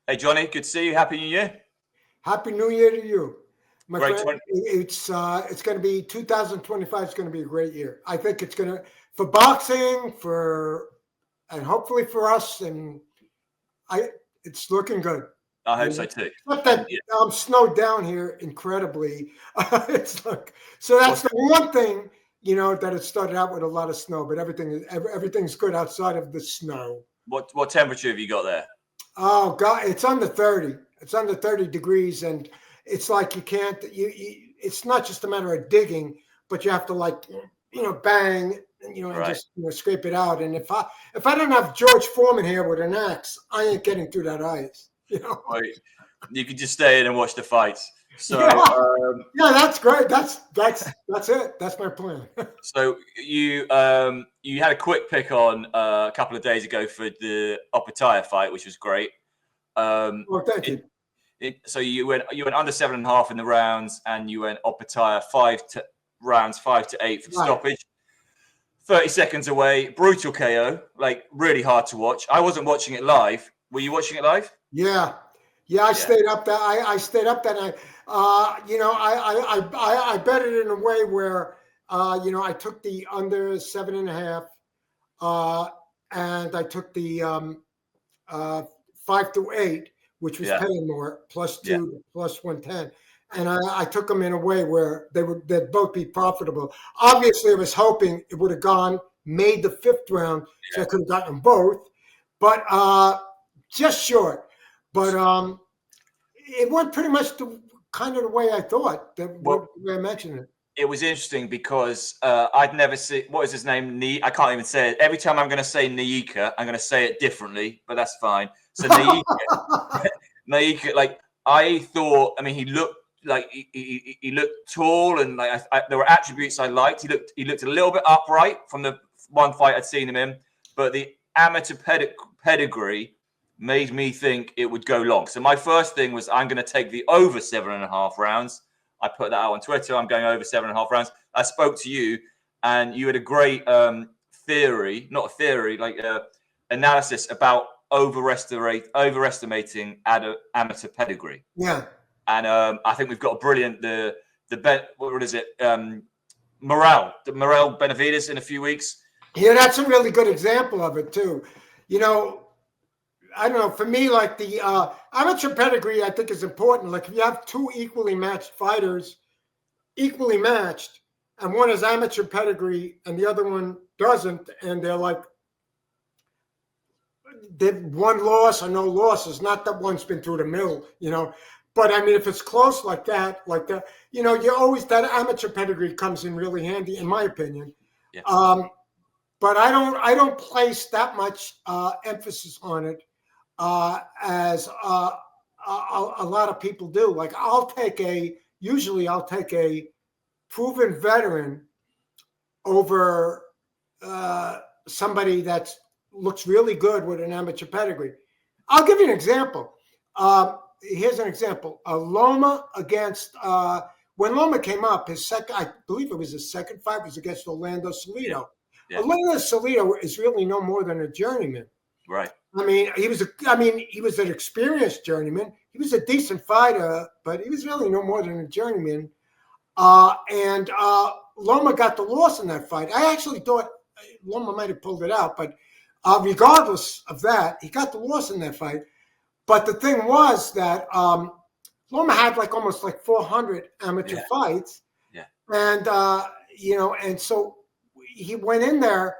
Hey, Johnny, good to see you. Happy New Year. Happy New Year to you. My Great. friend, it's going to be 2025 is going to be a great year. I think it's going to, for boxing, and hopefully for us, and it's looking good. I hope so too. Except that I'm snowed down here incredibly. So that's the one thing, that it started out with a lot of snow, but everything's good outside of the snow. What temperature have you got there? Oh God, it's under 30. It's under 30 degrees, and it's like you can't. It's not just a matter of digging, but you have to bang, and just scrape it out. And if I don't have George Foreman here with an axe, I ain't getting through that ice. Right. You can just stay in and watch the fights. So yeah, that's great. That's it. That's my plan. So you had a quick pick on a couple of days ago for the Opetaya fight, which was great. Well, thank you. So you went under 7.5 in the rounds, and you went Opetaya 5 to 8 for the stoppage. 30 seconds away, brutal KO, like really hard to watch. I wasn't watching it live. Were you watching it live? Yeah. I stayed up that. I stayed up that night. I bet it in a way where I took the under 7.5, and I took the 5 to 8, which was paying more, +2 plus 110. And I took them in a way where they'd both be profitable. Obviously, I was hoping it would have made the 5th round, so I could have gotten them both, but just short. But it went pretty much the way I thought. The way I mentioned it. It was interesting because I'd never seen, what is his name? I can't even say it. Every time I'm going to say Naika, I'm going to say it differently, but that's fine. So Naika, like I thought, I mean, he looked like he looked tall, and like there were attributes I liked. He looked a little bit upright from the one fight I'd seen him in, but the amateur pedigree made me think it would go long. So my first thing was I'm going to take the over 7.5 rounds. I put that out on Twitter. I'm going over 7.5 rounds. I spoke to you, and you had a great analysis about overestimating amateur pedigree. Yeah. And I think we've got a brilliant Morel Benavides in a few weeks. Yeah, that's a really good example of it too. I don't know. For me, like the amateur pedigree, I think is important. Like if you have two equally matched fighters, equally matched, and one has amateur pedigree and the other one doesn't, and they've one loss or no losses. Not that one's been through the mill, But I mean, if it's close like that, you always that amateur pedigree comes in really handy, in my opinion. Yeah. But I don't place that much emphasis on it. As a lot of people do. Like usually I'll take a proven veteran over somebody that looks really good with an amateur pedigree. I'll give you an example. Here's an example. Loma against, when Loma came up, I believe it was his second fight, was against Orlando Salido. Yeah. Orlando Salido is really no more than a journeyman. Right. I mean, he was an experienced journeyman. He was a decent fighter, but he was really no more than a journeyman. And Loma got the loss in that fight. I actually thought Loma might have pulled it out, but regardless of that, he got the loss in that fight. But the thing was that Loma had almost 400 amateur fights. Yeah. And, and so he went in there.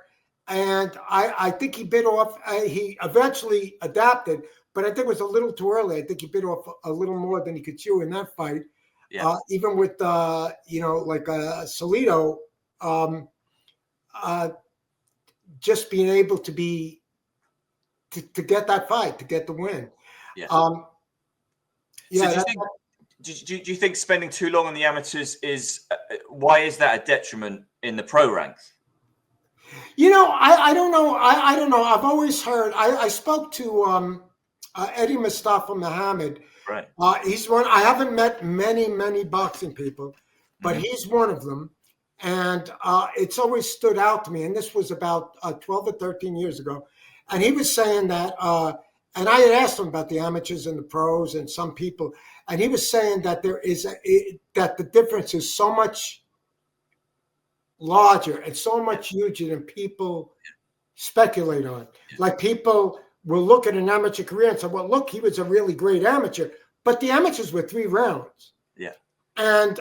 And I think he bit off. He eventually adapted, but I think it was a little too early. I think he bit off a little more than he could chew in that fight. Yeah. Even with Salido, just being able to get that fight, to get the win. Yeah. So do you think spending too long on the amateurs why is that a detriment in the pro ranks? I don't know. I don't know. I've always heard. I spoke to Eddie Mustafa Muhammad. Right. He's one. I haven't met many boxing people, but he's one of them. And it's always stood out to me. And this was about 12 or 13 years ago. And he was saying that and I had asked him about the amateurs and the pros and some people, and he was saying that that the difference is so much larger and so much huger than people speculate on. Like people will look at an amateur career and say, well, look, he was a really great amateur, but the amateurs were 3 rounds. Yeah. And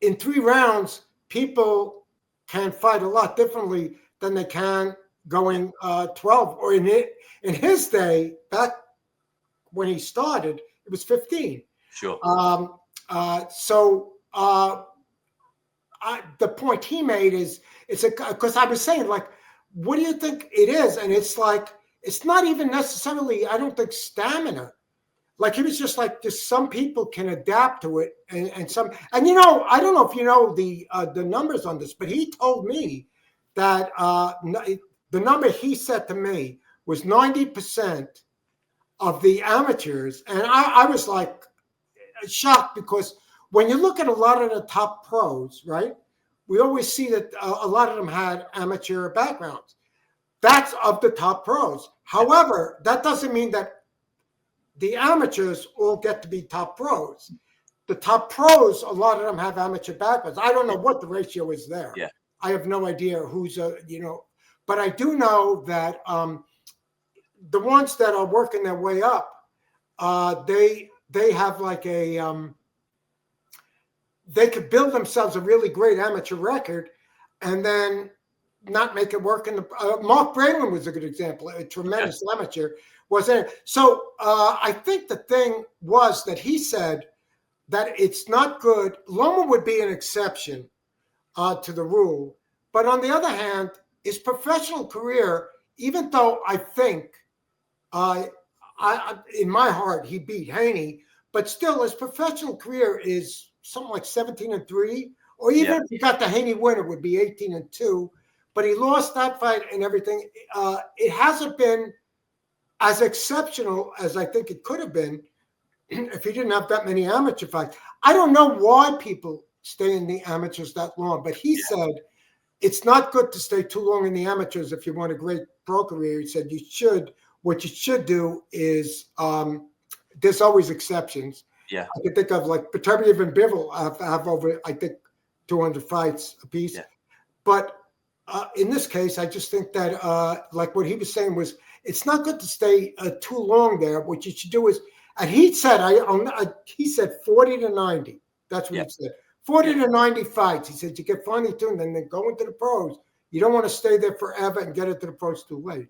in 3 rounds, people can fight a lot differently than they can going 12. Or in his day, back when he started, it was 15. Sure. The point he made is, because I was saying, like, what do you think it is? And it's like, it's not even necessarily, I don't think, stamina. Like, he was just like, just some people can adapt to it, and some, and I don't know if you know the numbers on this, but he told me that the number he said to me was 90% of the amateurs, and I was like shocked, because when you look at a lot of the top pros, right, we always see that a lot of them had amateur backgrounds. That's of the top pros. However, that doesn't mean that the amateurs all get to be top pros. The top pros, a lot of them have amateur backgrounds. I don't know what the ratio is there. Yeah. I have no idea who's but I do know that the ones that are working their way up, they have like they could build themselves a really great amateur record, and then not make it work in the. Mark Braylon was a good example. A tremendous amateur was in it. So I think the thing was that he said that it's not good. Loma would be an exception to the rule, but on the other hand, his professional career, even though I think in my heart he beat Haney, but still his professional career is something like 17-3, or even if he got the Haney win, it would be 18-2. But he lost that fight and everything. It hasn't been as exceptional as I think it could have been if he didn't have that many amateur fights. I don't know why people stay in the amateurs that long, but he said it's not good to stay too long in the amateurs if you want a great pro career. He said what you should do is there's always exceptions. Yeah, I can think of like Petreviev and Bivol have over, I think, 200 fights apiece. Yeah. But in this case, I just think that like what he was saying was, it's not good to stay too long there. What you should do is, and he said, he said 40-90. That's what he said. 40-90 fights. He said you get finely tuned and then go into the pros. You don't want to stay there forever and get into the pros too late.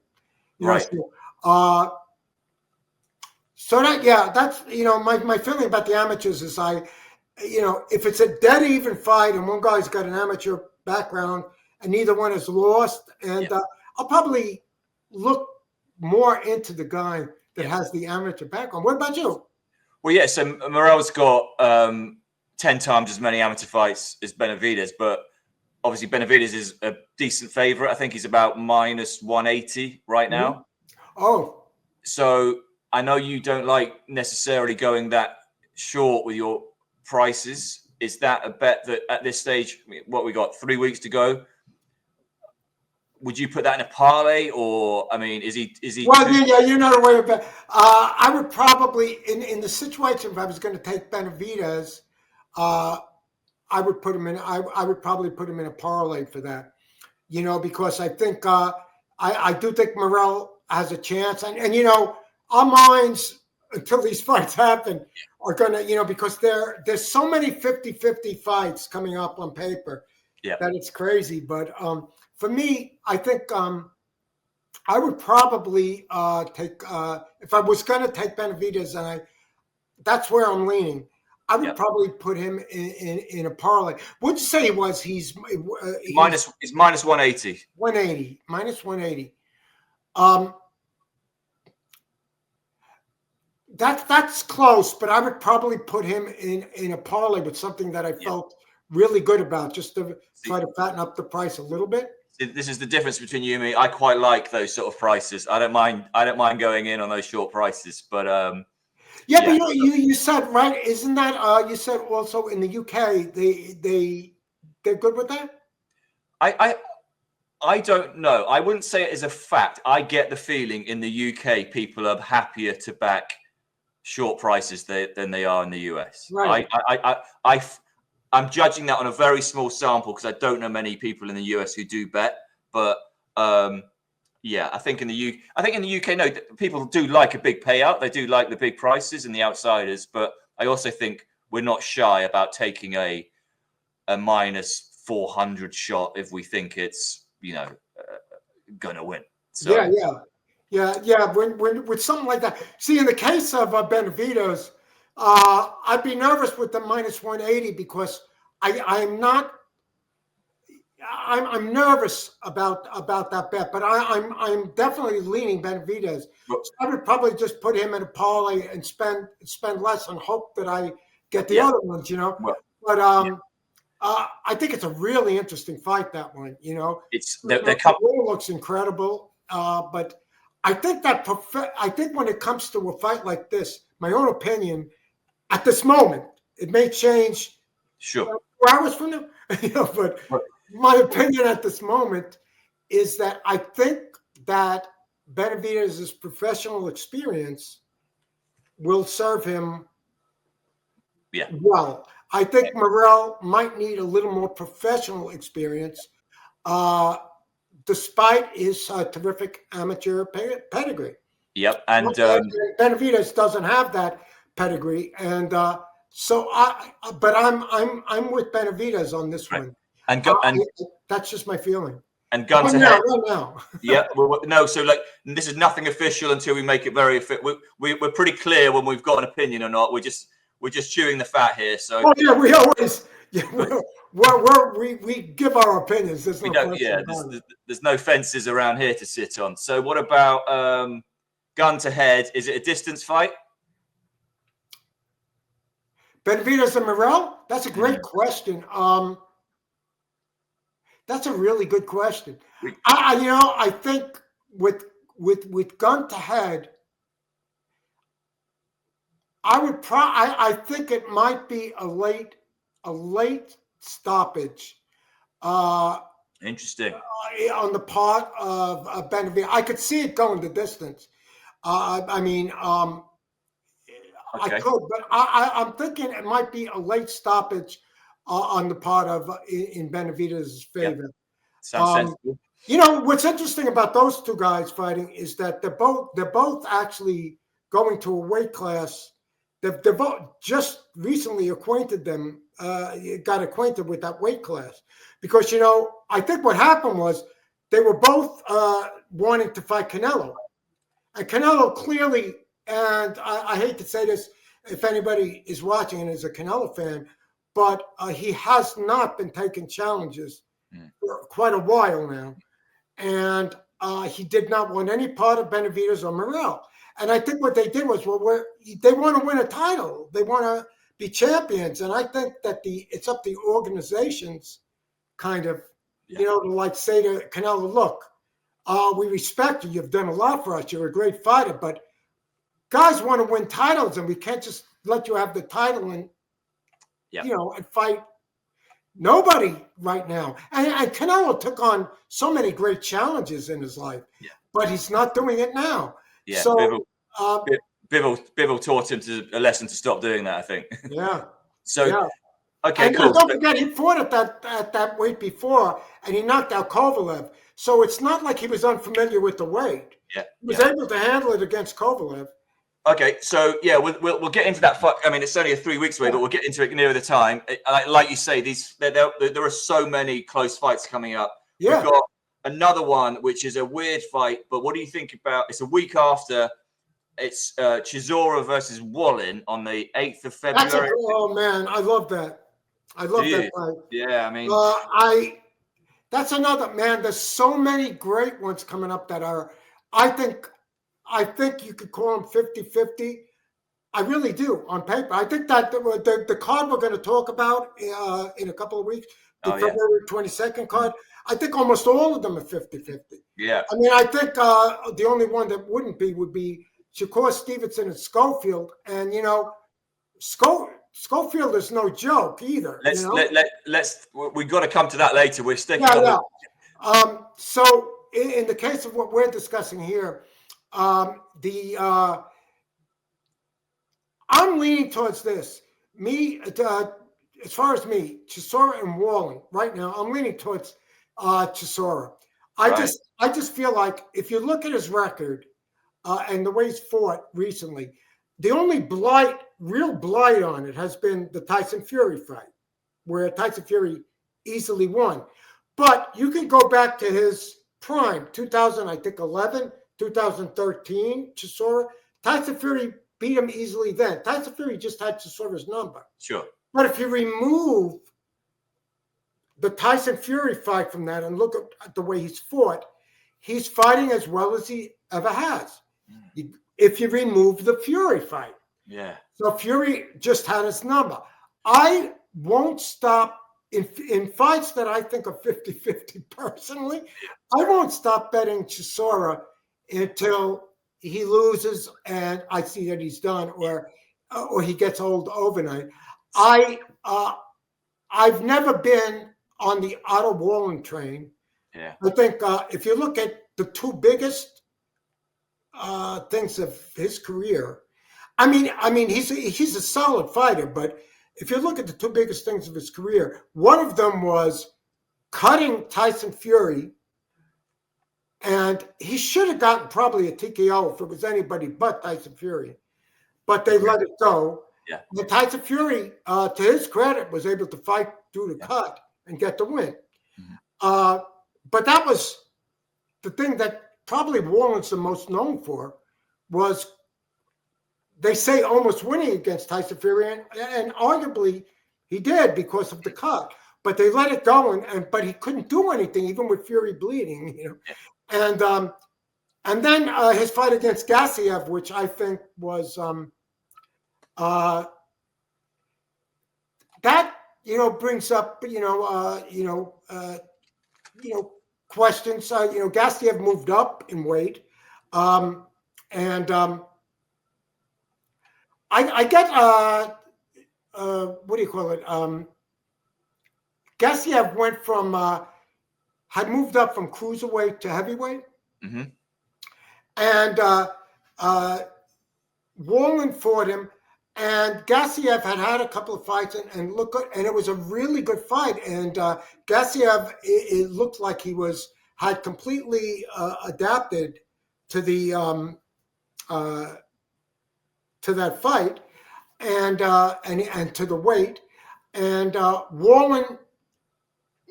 Right. So that's my feeling about the amateurs is if it's a dead even fight and one guy's got an amateur background and neither one is lost, and I'll probably look more into the guy that has the amateur background. What about you? Well, yeah, so Morel's got 10 times as many amateur fights as Benavidez, but obviously Benavidez is a decent favorite. I think he's about -180 right now. Oh. So I know you don't like necessarily going that short with your prices. Is that a bet that at this stage, what we got, 3 weeks to go? Would you put that in a parlay, or I mean, is he? Well, you're not aware of that. I would probably, in the situation, if I was going to take Benavidez, I would put him in. I would probably put him in a parlay for that, because I think I do think Morel has a chance, and our minds until these fights happen are gonna, because there's so many 50-50 fights coming up on paper that it's crazy. But for me, I think I would probably take if I was going to take Benavidez, and that's where I'm leaning. I would probably put him in a parlay. What'd you say he was? He's -180. 180, -180. That's close, but I would probably put him in a parlay with something that I felt really good about, just to try to fatten up the price a little bit. This is the difference between you and me. I quite like those sort of prices. I don't mind going in on those short prices, but but you said, right? Isn't that you said also in the UK they're good with that? I don't know. I wouldn't say it is a fact. I get the feeling in the UK people are happier to back short prices than they are in the US. Right. I'm judging that on a very small sample because I don't know many people in the US who do bet. But yeah, I think in the UK, no, people do like a big payout. They do like the big prices and the outsiders. But I also think we're not shy about taking a minus 400 shot if we think it's gonna win. So yeah. When with something like that, see, in the case of Benavides, I'd be nervous with the minus 180 because I'm nervous about that bet, but I'm definitely leaning Benavides. So I would probably just put him in a parlay and spend less and hope that I get the other ones, Well, but I think it's a really interesting fight, that one. It's the war looks incredible, but I think when it comes to a fight like this, my own opinion, at this moment, it may change. Sure. 4 hours from now, but my opinion at this moment is that I think that Benavides' professional experience will serve him well. I think Morrell might need a little more professional experience, despite his terrific amateur pedigree. Yep, and Benavides doesn't have that pedigree, and so I'm with Benavides on this one. And that's just my feeling. And gun to head. Now. Yeah, no. So this is nothing official until we make it very official. We're pretty clear when we've got an opinion or not. We're just chewing the fat here. So we always we give our opinions. There's there's no fences around here to sit on. So what about gun to head? Is it a distance fight? Benavides and Morrell? That's a great question. That's a really good question. I think with gun to head, I think it might be a late stoppage. Interesting. On the part of Benavides. I could see it going the distance. I could, but I'm thinking it might be a late stoppage on the part of in Benavides' favor. Yep. Sounds sensible. What's interesting about those two guys fighting is that they're both actually going to a weight class. They've both just recently got acquainted with that weight class because I think what happened was they were both wanting to fight Canelo, and Canelo clearly. And I hate to say this if anybody is watching and is a Canelo fan, but he has not been taking challenges for quite a while now. And he did not want any part of Benavides or Morrell. And I think what they did was, they want to win a title. They want to be champions. And I think that it's up to the organizations kind of, to say to Canelo, look, we respect you. You've done a lot for us. You're a great fighter, but guys want to win titles, and we can't just let you have the title and and fight nobody right now. And Canelo took on so many great challenges in his life, but he's not doing it now. Yeah, so Bivol taught him a lesson to stop doing that, I think. Yeah. So okay, and cool. Don't forget, he fought at that weight before, and he knocked out Kovalev. So it's not like he was unfamiliar with the weight. Yeah, he was able to handle it against Kovalev. Okay, so we'll get into that. I mean, it's only 3 weeks away, but we'll get into it nearer the time. Like you say, there are so many close fights coming up. Yeah. We've got another one, which is a weird fight. But what do you think about? It's a week after. It's Chisora versus Wallin on the 8th of February. Oh man, I love that. I love that fight. Yeah, I mean, that's another, man. There's so many great ones coming up that are. I think you could call them 50-50. I really do on paper. I think that the card we're going to talk about in a couple of weeks, the February 22nd card, I think almost all of them are 50-50. Yeah. I mean, I think the only one that would be Shakur Stevenson and Schofield. And, Schofield is no joke either. We got to come to that later. We're sticking on So in the case of what we're discussing here, I'm leaning towards this. As far as me, Chisora and Wallen, right now, I'm leaning towards Chisora. I just feel like if you look at his record and the way he's fought recently, the only real blight on it has been the Tyson Fury fight, where Tyson Fury easily won. But you can go back to his prime, 2011, 2013, Chisora. Tyson Fury beat him easily then. Tyson Fury just had Chisora's number. Sure. But if you remove the Tyson Fury fight from that and look at the way he's fought, he's fighting as well as he ever has. If you remove the Fury fight. Yeah. So Fury just had his number. I won't stop in fights that I think are 50-50 personally. I won't stop betting Chisora until he loses and I see that he's done or he gets old overnight. I've never been on the Otto Wallen train. Yeah. I think if you look at the two biggest things of his career, I mean, he's a solid fighter, but if you look at the two biggest things of his career, one of them was cutting Tyson Fury, and he should have gotten probably a TKO if it was anybody but Tyson Fury, but they let it go. Yeah. But Tyson Fury, to his credit, was able to fight through the cut and get the win. Mm-hmm. But that was the thing that probably Wallen's the most known for, was they say almost winning against Tyson Fury, and arguably he did because of the cut. But they let it go, but he couldn't do anything, even with Fury bleeding, you know. And then his fight against Gassiev, which I think was that brings up questions. Gassiev moved up in weight, I get what do you call it? Gassiev went from had moved up from cruiserweight to heavyweight, mm-hmm. And Wallen fought him, and Gassiev had a couple of fights, and it was a really good fight. And Gassiev, it looked like he had completely adapted to the to that fight, and to the weight, and Wallen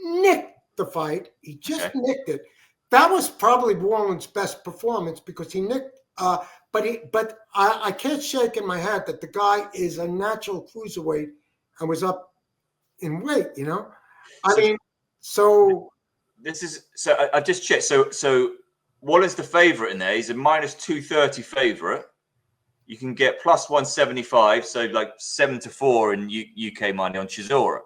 nicked the fight. He just nicked it. That was probably Wallen's best performance because he nicked. But I can't shake in my head that the guy is a natural cruiserweight and was up in weight. I've just checked. So Wallen's the favorite in there. He's a minus 230 favorite. You can get plus 175, so like 7-4 in UK money on Chisora.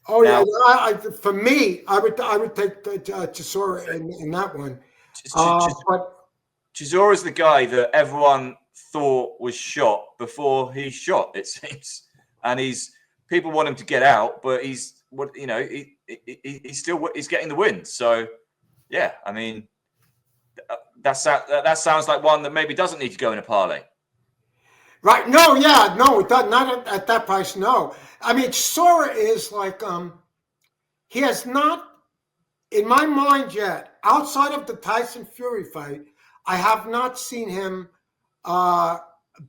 Oh now, yeah, for me, I would take Chisora in that one. But Chisora's the guy that everyone thought was shot before he shot, it seems, and people want him to get out, but he's getting the win. So yeah, I mean that sounds like one that maybe doesn't need to go in a parlay. Right. No, yeah, no, it does not at that price. No. I mean, Chisora is like, he has not, in my mind yet, outside of the Tyson Fury fight, I have not seen him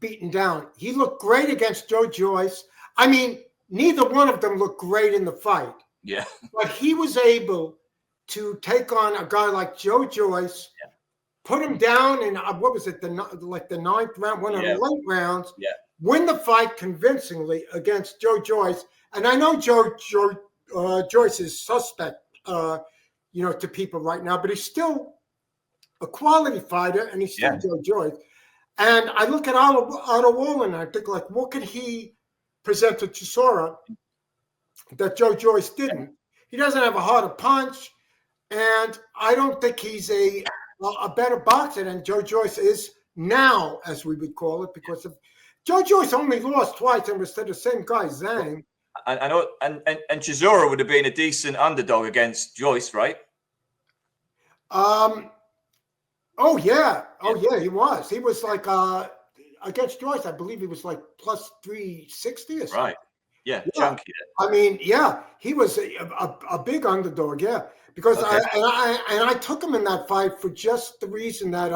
beaten down. He looked great against Joe Joyce. I mean, neither one of them looked great in the fight. Yeah. But he was able to take on a guy like Joe Joyce, put him down in what was it, the ninth round, one of the late rounds, win the fight convincingly against Joe Joyce. And I know Joyce is suspect, to people right now, but he's still a quality fighter, and he's still Joe Joyce. And I look at Otto Wallen, and I think, like, what could he present to Chisora that Joe Joyce didn't? He doesn't have a harder punch, and I don't think he's a better boxer than Joe Joyce is now, as we would call it, because of Joe Joyce only lost twice and was to the same guy, Zhang. I know, and Chisora would have been a decent underdog against Joyce, right? Oh yeah, he was. He was like against Joyce, I believe he was like plus 360 or something. Right. Yeah, chunky. I mean, yeah, he was a big underdog. Yeah, because I took him in that fight for just the reason that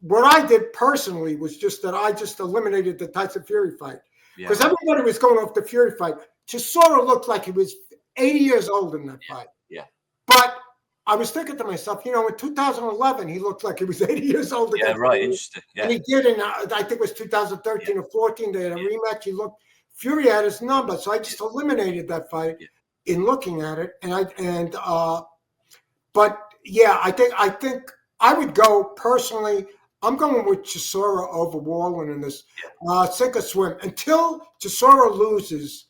what I did personally was just that I just eliminated the Tyson Fury fight because everybody was going off the Fury fight. Chisora looked like he was 80 years old in that fight. Yeah. But I was thinking to myself, in 2011, he looked like he was 80 years old. Yeah, right. Interesting. Yeah. And he did in, I think it was 2013 or 14. They had a rematch. Fury had his number. So I just eliminated that fight in looking at it. But yeah, I think I would go personally. I'm going with Chisora over Wallen in this sink or swim until Chisora loses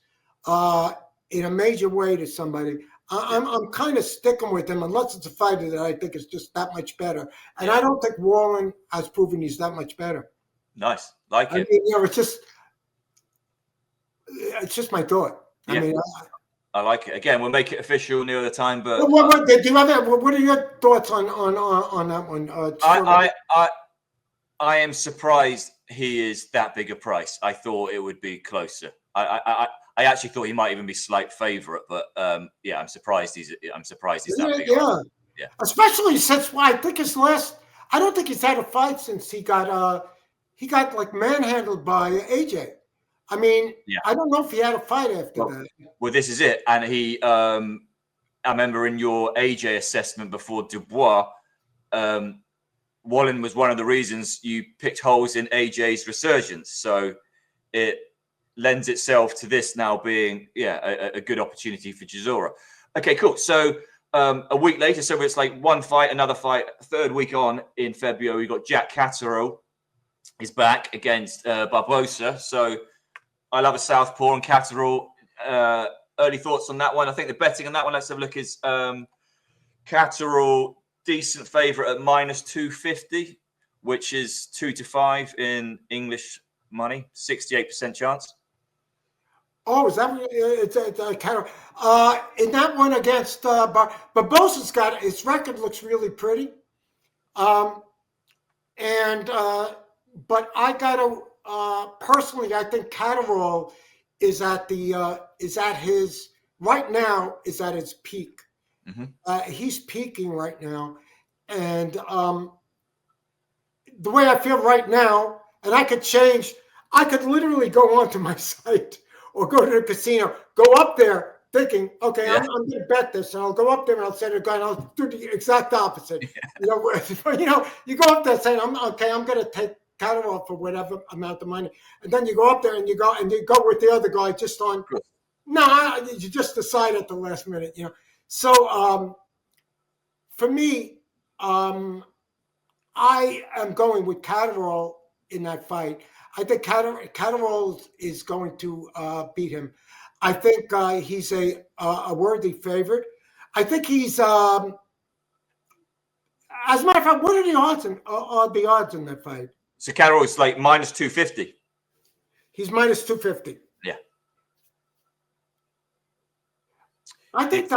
in a major way to somebody. I'm kind of sticking with him unless it's a fighter that I think is just that much better. And I don't think Wallen has proven he's that much better. Nice, like it. I mean, it's just my thought. Yeah. I mean, I like it. Again, we'll make it official near the time. But what are your thoughts on that one? I am surprised he is that big a price. I thought it would be closer. I actually thought he might even be slight favorite, but I'm surprised he's that big. Yeah. Especially since I think his last. I don't think he's had a fight since he got like manhandled by AJ. I mean, I don't know if he had a fight after that. Well, this is it. And he, I remember in your AJ assessment before Dubois, Wallen was one of the reasons you picked holes in AJ's resurgence. So it lends itself to this now being, a good opportunity for Chisora. Okay, cool. So a week later, so it's like one fight, another fight, third week on in February, we got Jack Catterall is back against Barbosa. So I love a southpaw and Catterall. Early thoughts on that one? I think the betting on that one, let's have a look, is Catterall decent favourite at minus 250, which is 2-5 in English money, 68% chance. Oh, is that it's Catterall? In that one against Barbosa's got his record looks really pretty, but I gotta. Personally, I think Catterall is at his peak. Mm-hmm. He's peaking right now, and the way I feel right now, and I could literally go onto my site or go to the casino, go up there thinking, okay, I'm going to bet this, and I'll go up there and I'll say to the guy, and I'll do the exact opposite. Yeah. You go up there saying, I'm going to take Catterall for whatever amount of money, and then you go up there and you go with the other guy just on. You just decide at the last minute, So for me, I am going with Catterall in that fight. I think Catterall is going to beat him. I think he's a worthy favorite. I think he's. As a matter of fact, what are the odds in that fight? So Catterall is like minus 250. He's minus 250. Yeah. I think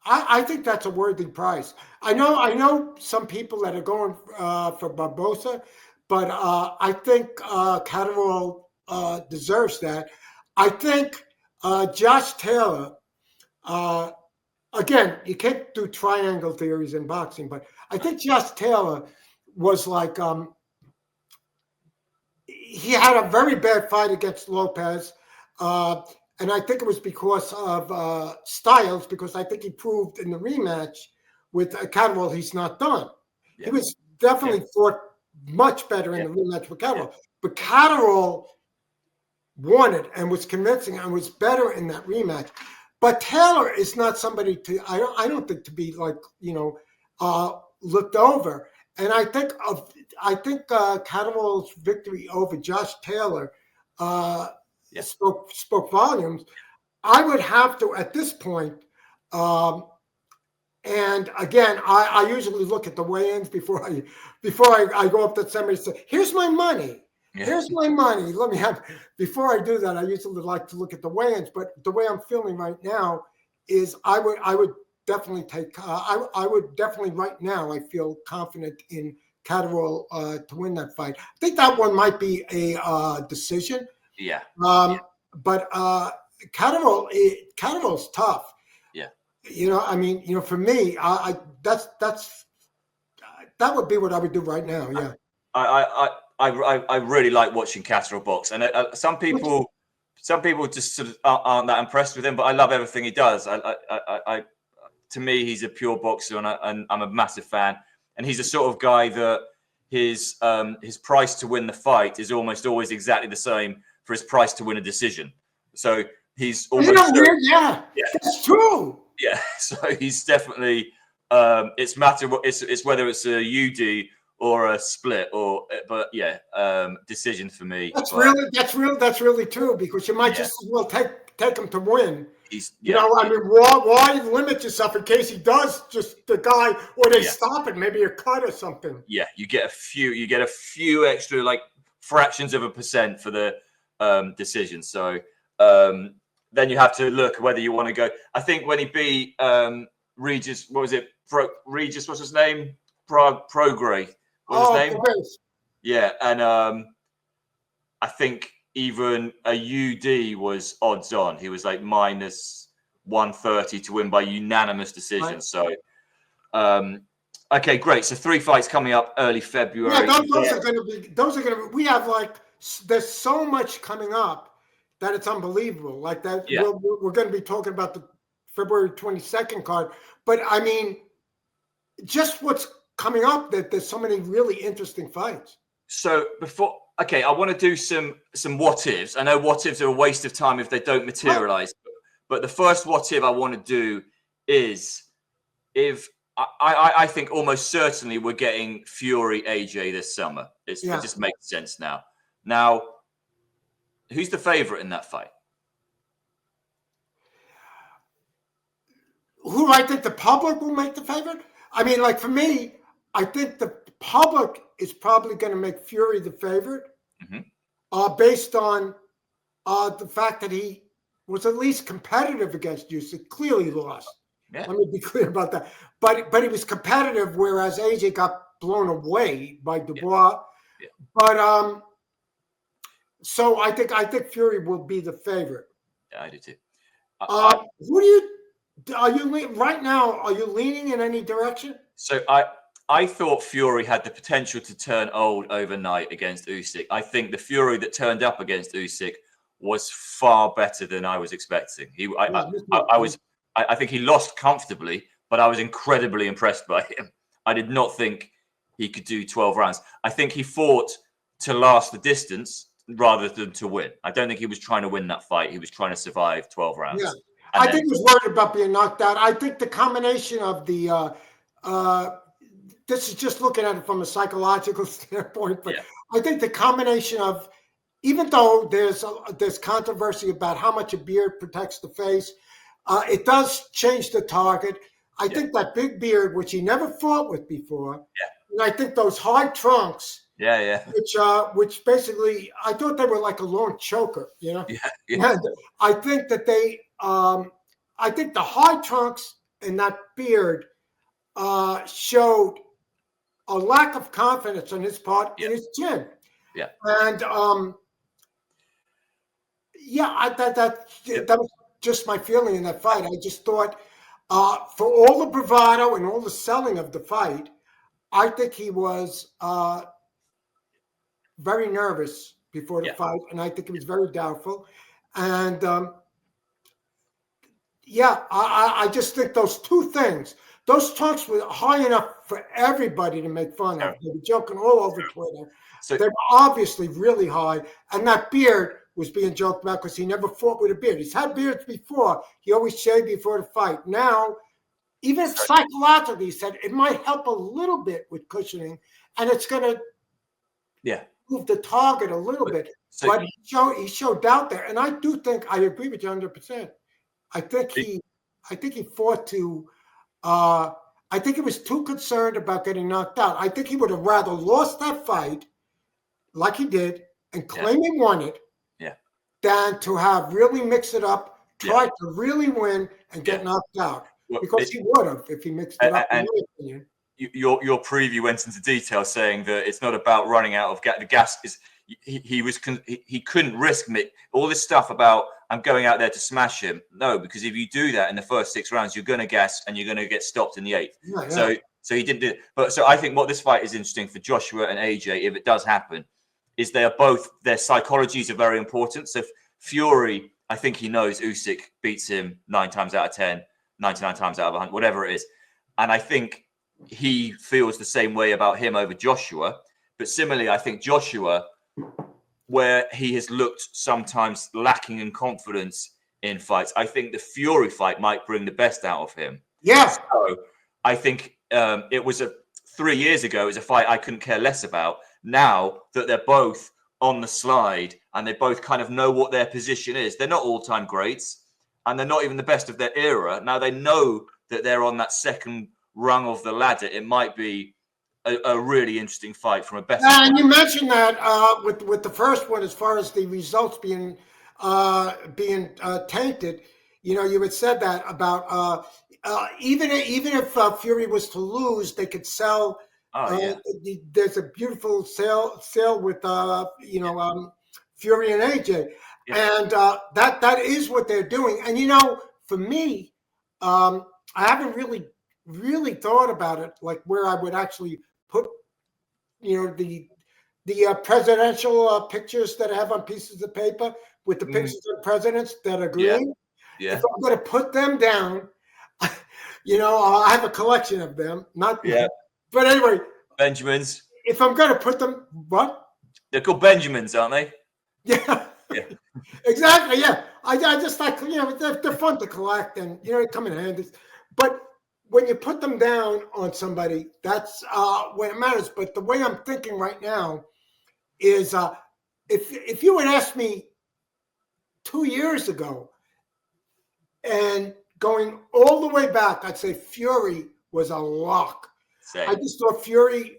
I think that's a worthy price. I know some people that are going for Barbosa, but I think Catterall deserves that. I think Josh Taylor. Again, you can't do triangle theories in boxing, but I think Josh Taylor was like he had a very bad fight against Lopez, and I think it was because of styles. Because I think he proved in the rematch with Catterall he's not done. Yeah. He was definitely fought much better in the rematch with Catterall, but Catterall won it and was convincing and was better in that rematch. But Taylor is not somebody to I don't think to be like looked over. And I think Catterall's victory over Josh Taylor spoke volumes. I would have to at this point, and again, I usually look at the weigh-ins before I go up to somebody and say, "Here's my money. Here's my money. Let me have." Before I do that, I usually like to look at the weigh-ins. But the way I'm feeling right now is I would definitely take. I would definitely right now. I feel confident in Catterall to win that fight. I think that one might be a decision. Yeah. But Catterall's tough. Yeah. I mean, for me, that would be what I would do right now. Yeah. I really like watching Catterall box, and some people just sort of aren't that impressed with him, but I love everything he does. To me, he's a pure boxer, and I'm a massive fan. And he's the sort of guy that his price to win the fight is almost always exactly the same for his price to win a decision. So he's almost weird? Yeah, that's true. Yeah, so he's definitely it's whether it's a UD or a split but decision for me. That's really true, because you might just as well take him to win. I mean, why limit yourself in case he does just the guy, or they stop it, maybe a cut or something. Yeah, you get a few extra, like fractions of a percent for the decision. So then you have to look whether you want to go. I think when he beat Regis, what was it? Regis, what's his name? Progray. What's his name? Yeah, and I think even a UD was odds on. He was like minus 130 to win by unanimous decision. Right. So, okay, great. So 3 fights coming up early February. Yeah, those are going to be. We have there's so much coming up that it's unbelievable. Like that, we're going to be talking about the February 22nd card. But I mean, just what's coming up, that there's so many really interesting fights. So I want to do some what ifs. I know what ifs are a waste of time if they don't materialize. But the first what if I want to do is, if I think almost certainly we're getting Fury AJ this summer. It just makes sense now. Now, who's the favorite in that fight? Who I think the public will make the favorite? I mean, like for me, I think the public is probably going to make Fury the favorite, based on the fact that he was at least competitive against Usyk. Clearly lost. Yeah. Let me be clear about that. But he was competitive, whereas AJ got blown away by Dubois. Yeah. But so I think Fury will be the favorite. Yeah, I do too. Are you right now? Are you leaning in any direction? So I thought Fury had the potential to turn old overnight against Usyk. I think the Fury that turned up against Usyk was far better than I was expecting. I think he lost comfortably, but I was incredibly impressed by him. I did not think he could do 12 rounds. I think he fought to last the distance rather than to win. I don't think he was trying to win that fight. He was trying to survive 12 rounds. Yeah. I think he was worried about being knocked out. I think the combination of the this is just looking at it from a psychological standpoint, but I think the combination of, even though there's controversy about how much a beard protects the face, it does change the target. I think that big beard, which he never fought with before, and I think those hard trunks, which basically, I thought they were like a long choker, And I think that I think the high trunks and that beard showed a lack of confidence on his part in his chin. Yeah. And that was just my feeling in that fight. I just thought, for all the bravado and all the selling of the fight, I think he was very nervous before the fight, and I think he was very doubtful. And I just think those two things, those trunks were high enough for everybody to make fun of. They were joking all over Twitter. So they were obviously really high, and that beard was being joked about because he never fought with a beard. He's had beards before. He always shaved before the fight. Now, even psychologically, he said it might help a little bit with cushioning, and it's going to move the target a little bit. But he showed doubt there, and I do think I agree with you 100%. I think he fought to. I think he was too concerned about getting knocked out. I think he would have rather lost that fight, like he did, and claim he won it, than to have really mixed it up, try to really win, and get knocked out. because he would have if he mixed it up. And your preview went into detail saying that it's not about running out of gas. The gas is he couldn't risk me all this stuff about I'm going out there to smash him. No, because if you do that in the first 6 rounds, you're going to gas and you're going to get stopped in the 8th. Yeah. So he didn't do it. But so I think what this fight is interesting for Joshua and AJ, if it does happen, is their psychologies are very important. So Fury, I think he knows Usyk beats him 9 times out of 10, 99 times out of 100, whatever it is. And I think he feels the same way about him over Joshua. But similarly, I think Joshua, where he has looked sometimes lacking in confidence in fights, I think the Fury fight might bring the best out of him. Yes. So I think it was 3 years ago, it was a fight I couldn't care less about. Now that they're both on the slide and they both kind of know what their position is, they're not all-time greats and they're not even the best of their era. Now they know that they're on that second rung of the ladder. It might be a really interesting fight from a best. And you mentioned that with the first one, as far as the results being tainted, you had said that about even if Fury was to lose, they could sell. There's a beautiful sale with Fury and AJ, and that is what they're doing. And for me, I haven't really thought about it, like where I would actually put the presidential pictures that I have on pieces of paper with the pictures of presidents that are green. If I'm going to put them down, I have a collection of them. But anyway, Benjamins. If I'm going to put them, what? They're called Benjamins, aren't they? Yeah. Exactly. Yeah. I just like, they're fun to collect and, they come in handy. But when you put them down on somebody, that's when it matters. But the way I'm thinking right now is if you had asked me 2 years ago and going all the way back, I'd say Fury was a lock. Same. I just thought Fury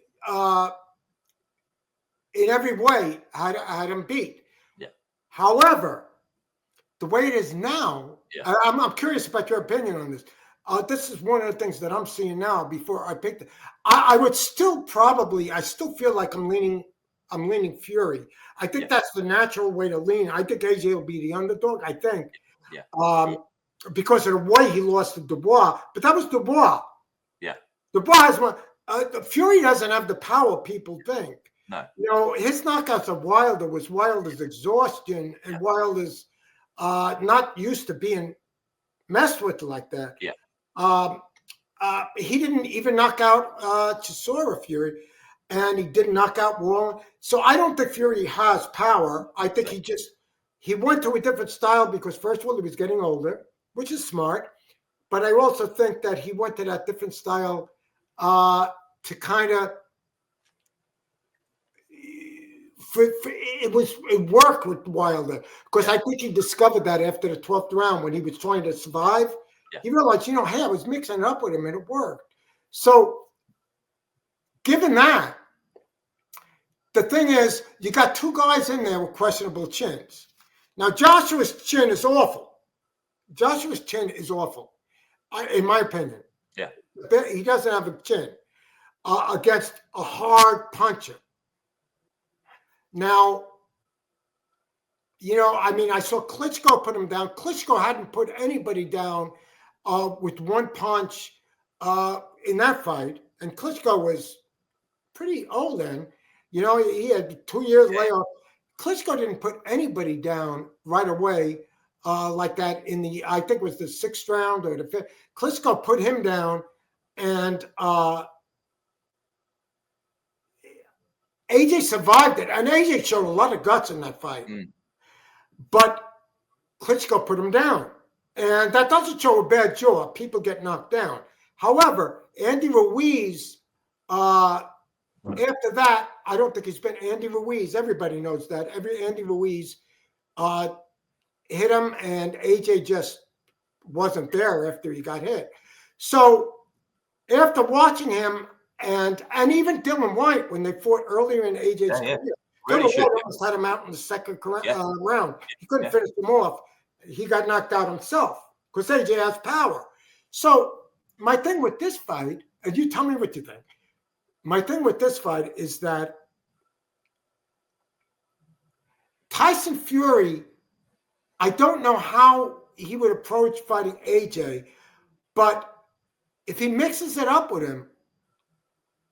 in every way had him beat. Yeah. However, the way it is now, I'm curious about your opinion on this. This is one of the things that I'm seeing now before I picked it. I would still I still feel like I'm leaning Fury. I think that's the natural way to lean. I think AJ will be the underdog, I think. Yeah. Because of the way he lost to Dubois. But that was Dubois. Yeah. Dubois has one. Fury doesn't have the power people think. No. His knockouts of Wilder was Wilder's exhaustion, and Wilder's not used to being messed with like that. Yeah. He didn't even knock out Chisora Fury, and he didn't knock out Wall. So I don't think Fury has power. I think he went to a different style because, first of all, he was getting older, which is smart. But I also think that he went to that different style to kind of it worked with Wilder, because I think he discovered that after the 12th round when he was trying to survive. He realized, hey, I was mixing it up with him and it worked. So given that, the thing is, you got two guys in there with questionable chins. Now, Joshua's chin is awful. Joshua's chin is awful, in my opinion. Yeah. He doesn't have a chin against a hard puncher. Now, I saw Klitschko put him down. Klitschko hadn't put anybody down with one punch in that fight. And Klitschko was pretty old then. He had 2 years layoff. Klitschko didn't put anybody down right away like that I think it was the 6th round or the 5th. Klitschko put him down, and AJ survived it. And AJ showed a lot of guts in that fight. But Klitschko put him down. And that doesn't show a bad jaw. People get knocked down. However, Andy Ruiz, after that, I don't think he's been Andy Ruiz. Everybody knows that. Andy Ruiz hit him, and AJ just wasn't there after he got hit. So after watching him, and even Dylan White, when they fought earlier in AJ's career, Dylan White almost had him out in the second round. He couldn't finish him off. He got knocked out himself because AJ has power. So my thing with this fight, and you tell me what you think. My thing with this fight is that Tyson Fury, I don't know how he would approach fighting AJ, but if he mixes it up with him,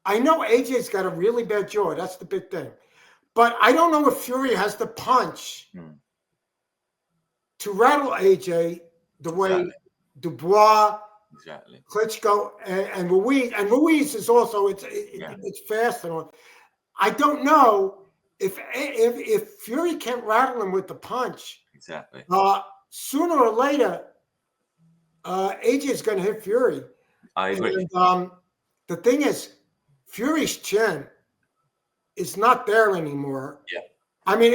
I know AJ's got a really bad jaw. That's the big thing. But I don't know if Fury has the punch to rattle AJ the way Dubois, Klitschko, and Ruiz. And Ruiz is also it's fast and all. I don't know if Fury can't rattle him with the punch. Exactly. Sooner or later, AJ is going to hit Fury. I agree. And, the thing is, Fury's chin is not there anymore. Yeah. I mean,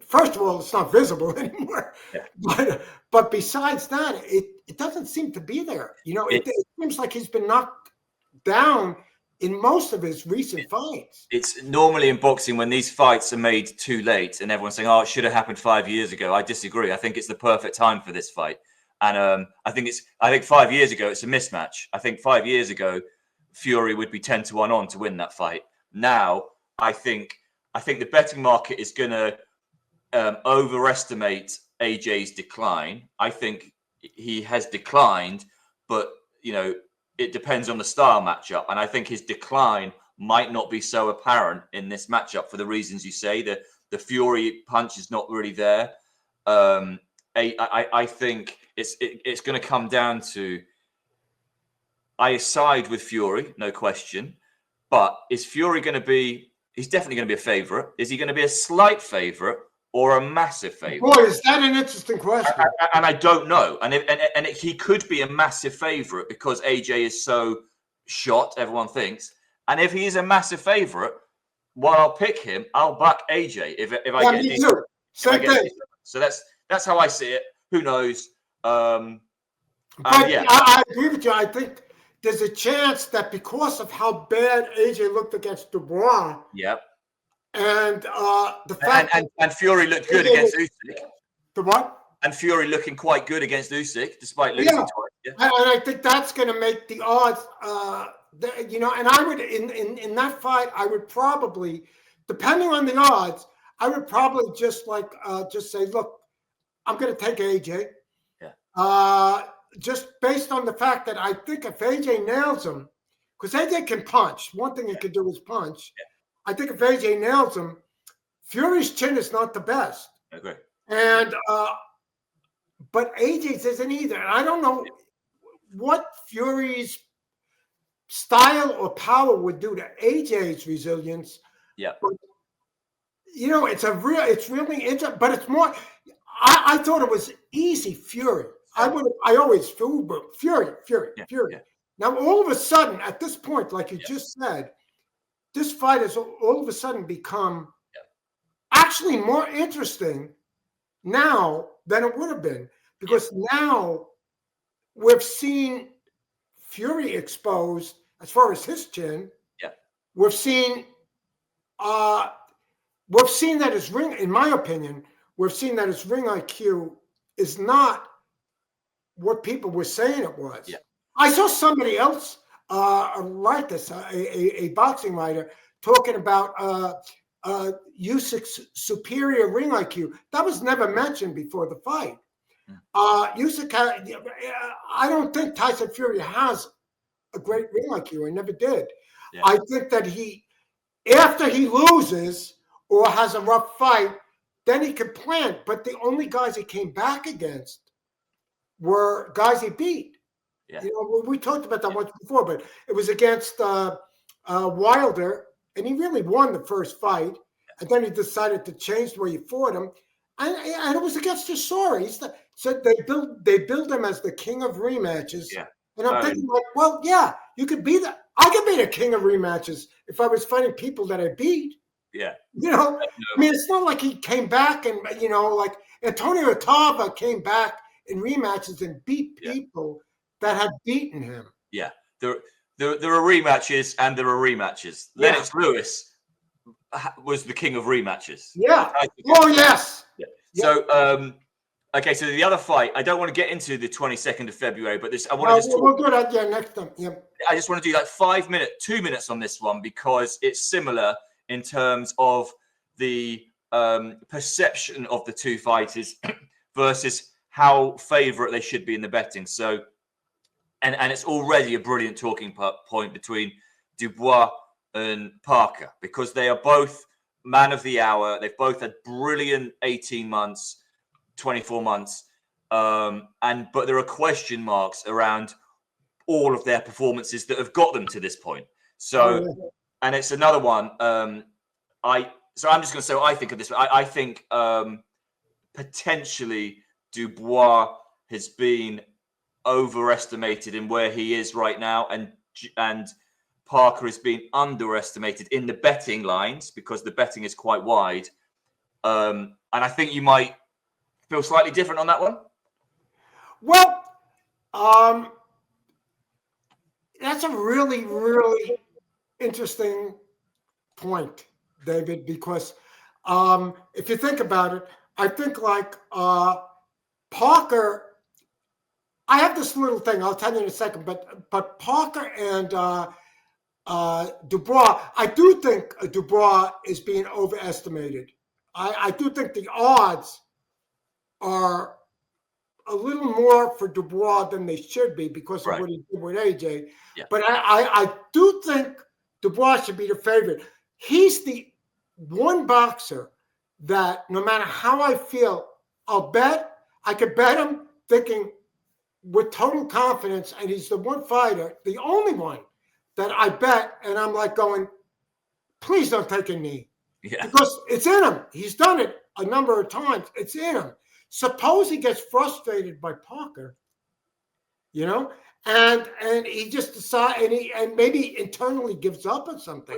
first of all, it's not visible anymore. Yeah. But besides that, it doesn't seem to be there. You know, it seems like he's been knocked down in most of his recent fights. It's normally in boxing when these fights are made too late and everyone's saying, oh, it should have happened 5 years ago. I disagree. I think it's the perfect time for this fight. And I think 5 years ago, it's a mismatch. I think 5 years ago, Fury would be 10-1 on to win that fight. Now, I think the betting market is going to overestimate AJ's decline. I think he has declined, but, you know, it depends on the style matchup. And I think his decline might not be so apparent in this matchup for the reasons you say. The Fury punch is not really there. I think it's going to come down to, I side with Fury, no question. But is Fury going to be, he's definitely going to be a favorite. Is he going to be a slight favorite or a massive favorite? Boy, is that an interesting question. And I don't know. And he could be a massive favorite because AJ is so shot, everyone thinks. And if he is a massive favorite, while I'll pick him, I'll back AJ if I get me too. Same thing. So that's how I see it. Who knows? I agree with you. I think there's a chance that because of how bad AJ looked against Dubois, and the fact and Fury looked good against Usyk. The what? And Fury looking quite good against Usyk, despite losing twice. Yeah. And I think that's going to make the odds. You know, and I would in that fight, I would probably, depending on the odds, I would probably just say, look, I'm going to take AJ. Yeah. Just based on the fact that I think if AJ nails him, because AJ can punch. One thing he can do is punch. Yeah. I think if AJ nails him, Fury's chin is not the best. I agree. And but AJ's isn't either. I don't know what Fury's style or power would do to AJ's resilience. Yeah. But, you know, it's really interesting, but it's more. I thought it was easy Fury. I always feel, but Fury. Yeah. Now, all of a sudden, at this point, like you just said, this fight has all of a sudden become actually more interesting now than it would have been, because now we've seen Fury exposed as far as his chin. Yeah. We've seen that his ring, in my opinion, we've seen that his ring IQ is not what people were saying it was. Yeah. I saw somebody else write this, a boxing writer, talking about Usyk's superior ring IQ. That was never mentioned before the fight. Usyk, I don't think Tyson Fury has a great ring IQ. I never did. Yeah. I think that after he loses or has a rough fight, then he can plan. But the only guys he came back against were guys he beat. Yeah. You know, we talked about that once before, but it was against Wilder, and he really won the first fight. And then he decided to change the way he fought him, and it was against Chisora. So they build him as the king of rematches. Yeah. And I'm thinking, like, well, yeah, you could be that. I could be the king of rematches if I was fighting people that I beat. Yeah. You know, I mean, it's not like he came back and, you know, like Antonio Tava came back in rematches and beat people that had beaten him. Yeah. There are rematches and there are rematches. Yeah. Lennox Lewis was the king of rematches. Yeah. Oh, yes. Yeah. So Okay, so the other fight, I don't want to get into the 22nd of February, but this I want No, to just talk. we'll do that next time. Yeah. I just want to do like 2 minutes on this one because it's similar in terms of the perception of the two fighters versus how favorite they should be in the betting. So, and it's already a brilliant talking point between Dubois and Parker because they are both man of the hour. They've both had brilliant 18 months, 24 months. But there are question marks around all of their performances that have got them to this point. So, and it's another one. So I'm just going to say what I think of this. I think potentially Dubois has been overestimated in where he is right now, and Parker has been underestimated in the betting lines because the betting is quite wide. And I think you might feel slightly different on that one. Well, that's a really, really interesting point, David, because if you think about it, I think like Parker, I have this little thing, I'll tell you in a second, but Parker and Dubois, I do think Dubois is being overestimated. I do think the odds are a little more for Dubois than they should be because of what he did with AJ. Yeah. But I do think Dubois should be the favorite. He's the one boxer that no matter how I feel, I could bet him thinking with total confidence, and he's the one fighter, the only one that I bet, and I'm like going, please don't take a knee. Yeah. Because it's in him. He's done it a number of times. It's in him. Suppose he gets frustrated by Parker, and he just decides, and maybe internally gives up on something.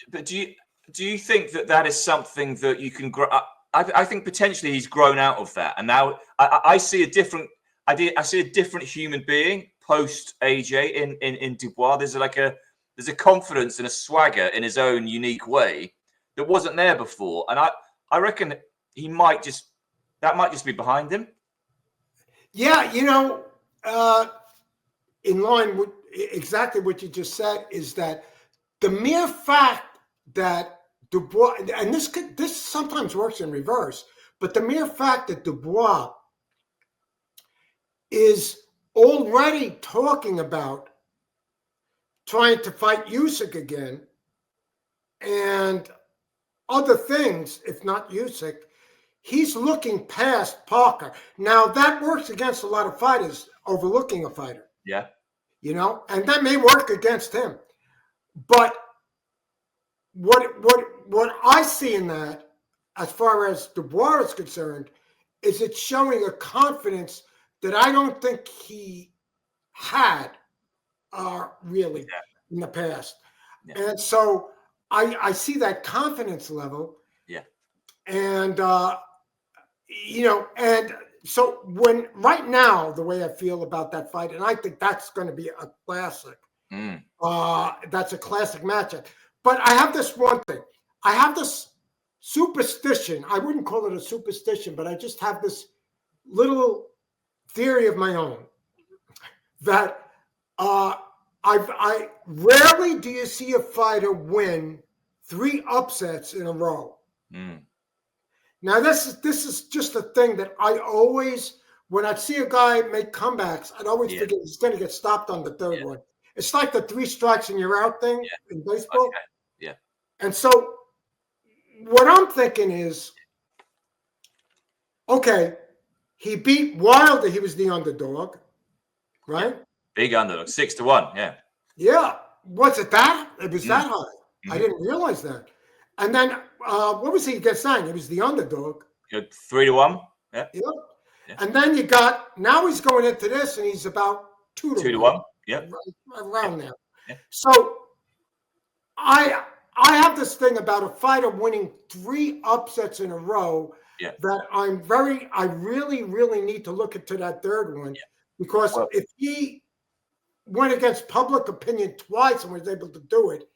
But do you think that is something that you can grow? I think potentially he's grown out of that, and now I see a different idea. I see a different human being post AJ in Dubois. There's a confidence and a swagger in his own unique way that wasn't there before, and I reckon he might just. That might just be behind him. Yeah, in line with exactly what you just said is that the mere fact that Dubois, and this sometimes works in reverse, but the mere fact that Dubois is already talking about trying to fight Usyk again and other things, if not Usyk, he's looking past Parker. Now, that works against a lot of fighters, overlooking a fighter. Yeah. And that may work against him. But what I see in that, as far as Dubois is concerned, is it's showing a confidence that I don't think he had really in the past. Yeah. And so I see that confidence level. Yeah. And and so right now, the way I feel about that fight, and I think that's going to be a classic. That's a classic matchup. But I have this one thing. I have this superstition. I wouldn't call it a superstition, but I just have this little theory of my own that I rarely do you see a fighter win 3 upsets in a row. Now, this is just a thing that I always, when I see a guy make comebacks, I'd always figure he's going to get stopped on the third one. It's like the 3 strikes and you're out thing in baseball. Okay. Yeah. And so what I'm thinking is, okay, he beat Wilder. He was the underdog, right? Big underdog, 6-1. Yeah. Yeah. Was it that? It was that high. I didn't realize that. And then what was he against that? He was the underdog. 3-1. Yeah. Yep. Yeah. And then now he's going into this and he's about 2-1. Yep. Around there. Yeah. So I have this thing about a fighter winning 3 upsets in a row that I really, really need to look into that third one because if he went against public opinion twice and was able to do it,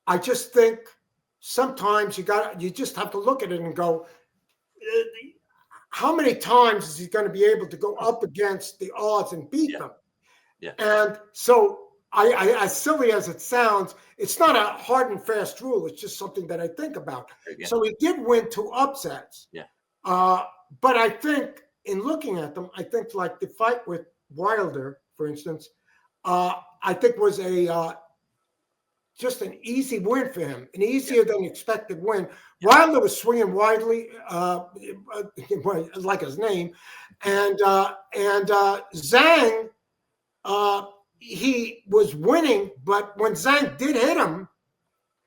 I just think sometimes you just have to look at it and go, how many times is he going to be able to go up against the odds and beat them? Yeah. And so I as silly as it sounds, it's not a hard and fast rule. It's just something that I think about. Yeah. So he did win 2 upsets. Yeah. But I think in looking at them, I think like the fight with Wilder, for instance, I think was a just an easy win for him, an easier than expected win. Wilder was swinging widely, like his name, and Zhang, he was winning, but when Zhang did hit him,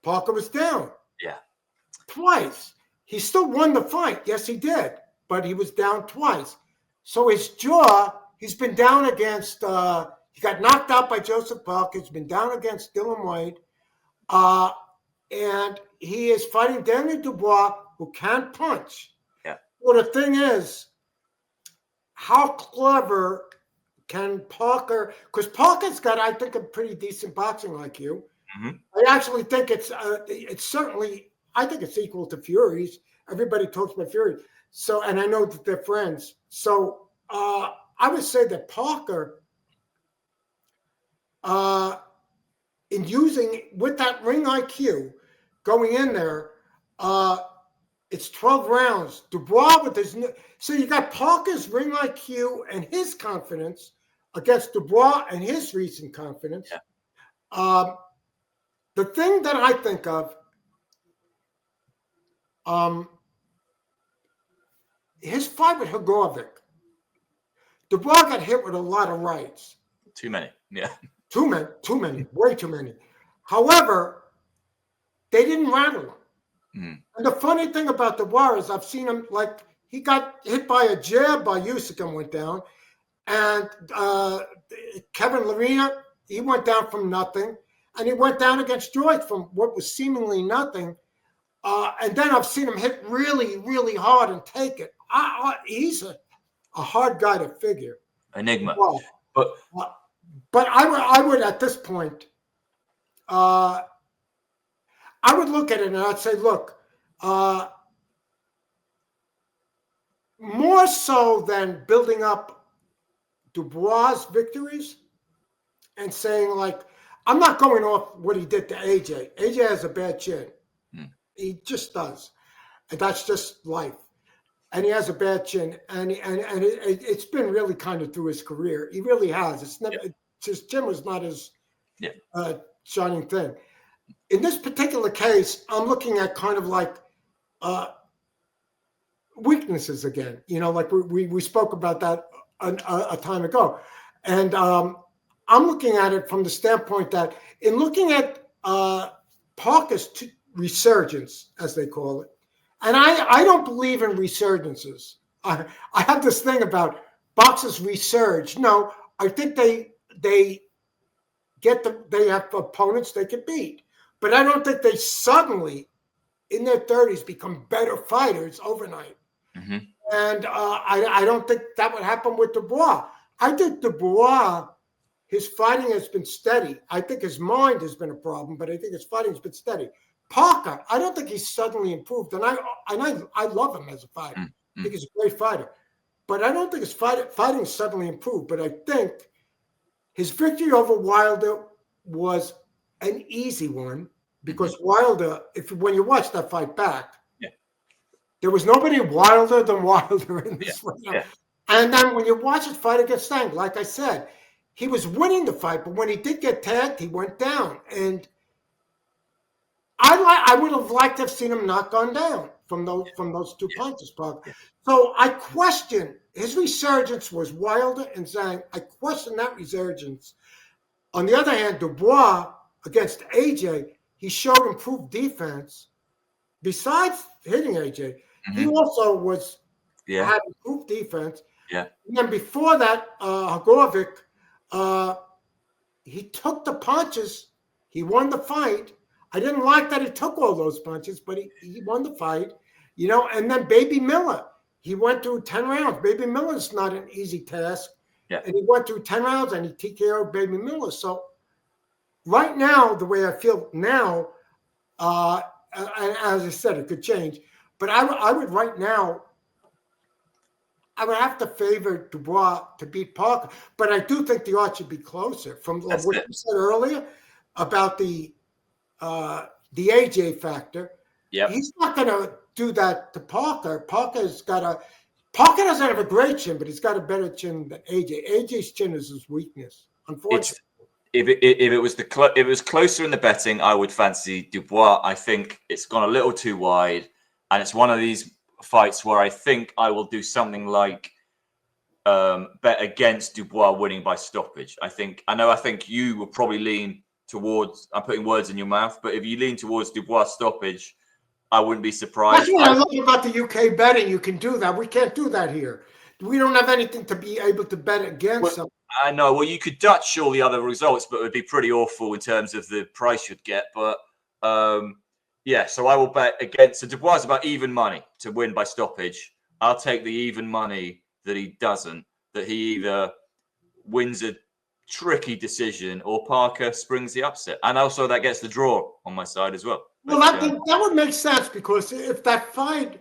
Parker was down. Yeah, twice. He still won the fight. Yes, he did, but he was down twice. So his jaw, he's been down against. He got knocked out by Joseph Parker. He's been down against Dylan White. And he is fighting Daniel Dubois, who can't punch. Yeah. Well, the thing is, how clever can Parker? Because Parker's got, I think, a pretty decent boxing IQ. Mm-hmm. I actually think it's certainly, I think it's equal to Fury's. Everybody talks about Fury. So, and I know that they're friends. So, I would say that Parker, in using with that ring IQ going in there, it's 12 rounds. Dubois with his so you got Parker's ring IQ and his confidence against Dubois and his recent confidence. Yeah. The thing that I think of, his fight with Hrgovic, Dubois got hit with a lot of rights. Too many. Yeah. Too many, way too many. However, they didn't rattle him. Mm. And the funny thing about Dubois is I've seen him, like, he got hit by a jab by Usyk and went down. And Kevin Lerena, he went down from nothing. And he went down against Joyce from what was seemingly nothing. And then I've seen him hit really, really hard and take it. He's a hard guy to figure. Enigma. Well, but I would at this point, I would look at it and I'd say, look, more so than building up Dubois' victories and saying, like, I'm not going off what he did to AJ. AJ has a bad chin. He just does. And that's just life. And he has a bad chin. And it's been really kind of through his career. He really has. It's never, his chin was not his shining thing. In this particular case, I'm looking at kind of like weaknesses again. You know, like we spoke about that a time ago. And I'm looking at it from the standpoint that in looking at Parker's resurgence, as they call it, and I don't believe in resurgences. I have this thing about boxers resurge. No, I think they have opponents they can beat. But I don't think they suddenly, in their 30s, become better fighters overnight. Mm-hmm. And I don't think that would happen with Dubois. I think Dubois, his fighting has been steady. I think his mind has been a problem, but I think his fighting has been steady. Parker, I don't think he's suddenly improved. And I love him as a fighter. Mm-hmm. I think he's a great fighter. But I don't think his fighting suddenly improved. But I think his victory over Wilder was an easy one because Wilder, when you watch that fight back, there was nobody wilder than Wilder in this fight. Yeah. And then when you watch his fight against Zhang, like I said, he was winning the fight, but when he did get tagged, he went down. And I would have liked to have seen him not gone down from those two punches, Parker. So I question his resurgence was Wilder and Zhang. I question that resurgence. On the other hand, Dubois against AJ, he showed improved defense. Besides hitting AJ, he also had improved defense. Yeah. And then before that, Hrgovic, he took the punches. He won the fight. I didn't like that he took all those punches, but he won the fight. You know, and then Baby Miller, he went through 10 rounds. Baby Miller's not an easy task. Yeah. And he went through 10 rounds and he TKO'd Baby Miller. So right now, the way I feel now, and as I said, it could change. But I would right now, I would have to favor Dubois to beat Parker, but I do think the odds should be closer. From That's what it. you said earlier about the AJ factor, Yep. he's not going to do that to Parker. Parker doesn't have a great chin, but he's got a better chin than AJ. AJ's chin is his weakness, unfortunately. If it was closer in the betting, I would fancy Dubois. I think it's gone a little too wide, and it's one of these fights where I think I will do something like bet against Dubois winning by stoppage. I think you will probably lean towards. I'm putting words in your mouth, but if you lean towards Dubois stoppage, I wouldn't be surprised. That's what I love about the UK betting. You can do that. We can't do that here. We don't have anything to be able to bet against them. I know. Well, you could Dutch all the other results, but it would be pretty awful in terms of the price you'd get. But yeah, so I will bet against. So Dubois is about even money to win by stoppage. I'll take the even money that he doesn't. That he either wins a tricky decision or Parker springs the upset, and also that gets the draw on my side as well. Well, that would make sense because if that fight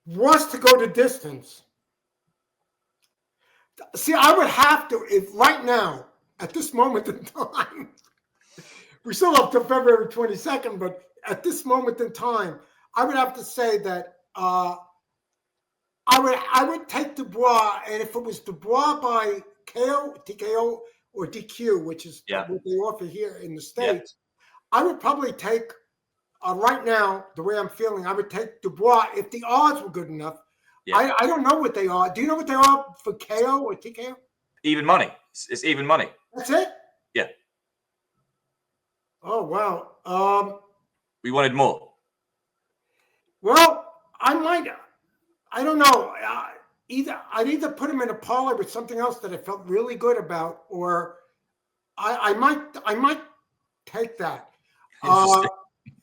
was to go to distance. See, I would have to, if right now, at this moment in time, we still up to February 22nd, but at this moment in time, I would have to say that I would take Dubois, and if it was Dubois by KO, TKO, or DQ, which is what they offer here in the States, I would probably take, right now, the way I'm feeling, I would take Dubois if the odds were good enough. Yeah. I don't know what they are. Do you know what they are for KO or TKO? Even money. It's even money. That's it? Yeah. Oh, wow. We wanted more. Well, I don't know. I'd either put him in a parlay with something else that I felt really good about, or I might take that.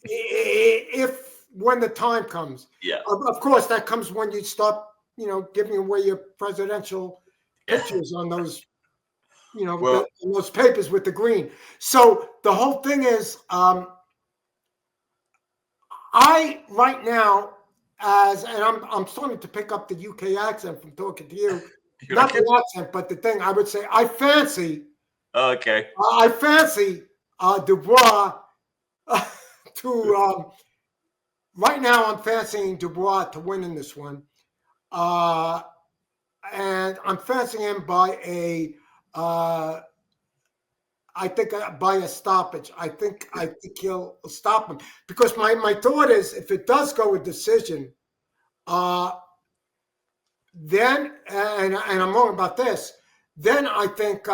If when the time comes. Yeah. Of course, that comes when you start, giving away your presidential pictures on those, on those papers with the green. So the whole thing is, I right now, and I'm starting to pick up the UK accent from talking to you. Not the accent, but the thing I would say, I fancy. Okay. I fancy Dubois to. Right now, I'm fancying Dubois to win in this one, and I'm fancying him by I think by a stoppage. I think he'll stop him because my thought is if it does go a decision, then and I'm wrong about this. Then I think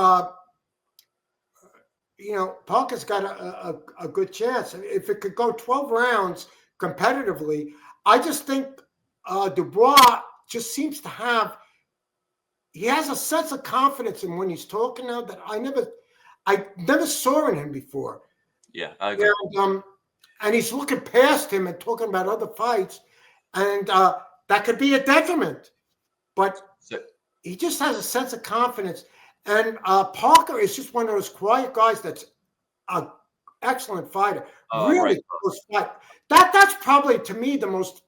Parker's got a good chance if it could go 12 rounds. Competitively, I just think Dubois just seems to he has a sense of confidence in when he's talking now that I never saw in him before. Yeah, I agree. And he's looking past him and talking about other fights, and that could be a detriment. But he just has a sense of confidence. And Parker is just one of those quiet guys that's an excellent fighter. Really close fight. That's probably, to me, the most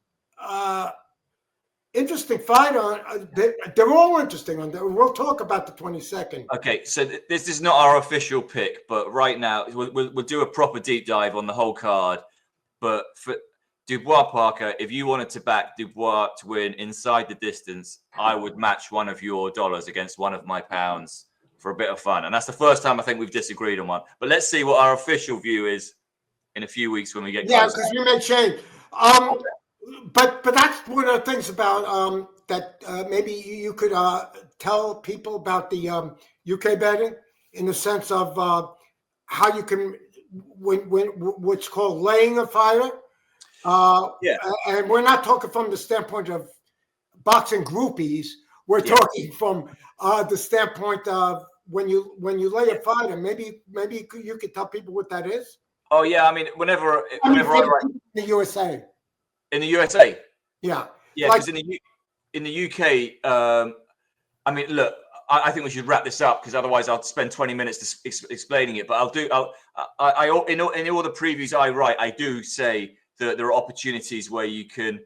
interesting fight on. They're all interesting. We'll talk about the 22nd. Okay, so this is not our official pick, but right now we'll do a proper deep dive on the whole card. But for Dubois Parker, if you wanted to back Dubois to win inside the distance, I would match one of your dollars against one of my pounds for a bit of fun. And that's the first time I think we've disagreed on one. But let's see what our official view is in a few weeks when we get closer. Yeah, because we may change. But that's one of the things about that maybe you could tell people about the UK betting in the sense of how you can when what's called laying a fighter. And we're not talking from the standpoint of boxing groupies. We're talking from the standpoint of when you lay a fighter. Maybe you could tell people what that is. Oh yeah, I mean, whenever I write in the USA. In the USA, yeah, because in the UK, I mean, look, I think we should wrap this up because otherwise I'll spend 20 minutes explaining it. But in all the previews I write, I do say that there are opportunities where you can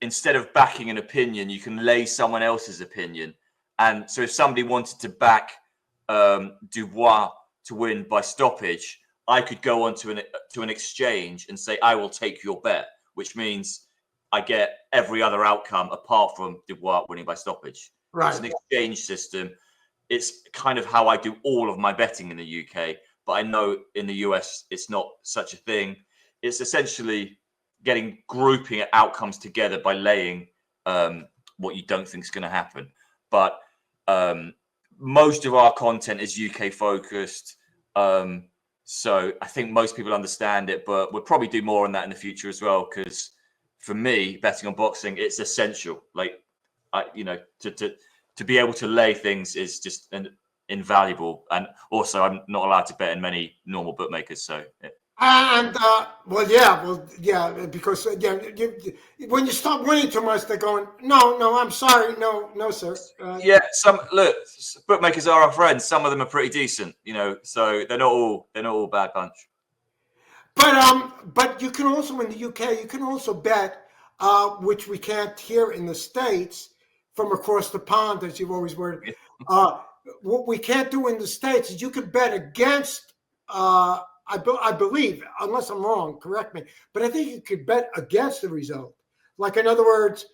instead of backing an opinion, you can lay someone else's opinion. And so if somebody wanted to back Dubois to win by stoppage, I could go on to an exchange and say, I will take your bet, which means I get every other outcome apart from Dubois winning by stoppage. Right. It's an exchange system. It's kind of how I do all of my betting in the UK, but I know in the US it's not such a thing. It's essentially grouping outcomes together by laying what you don't think is going to happen. But most of our content is UK focused. So I think most people understand it, but we'll probably do more on that in the future as well. Because for me, betting on boxing, it's essential. Like, to be able to lay things is just invaluable. And also, I'm not allowed to bet in many normal bookmakers. So. Yeah. And because when you stop winning too much, they're going, no, I'm sorry, no, sir. Some bookmakers are our friends. Some of them are pretty decent, so they're not all bad bunch. But you can also in the UK, you can also bet, which we can't here in the States from across the pond, as you've always worded. What we can't do in the States is you can bet against. I believe, unless I'm wrong, correct me, but I think you could bet against the result. Like, in other words,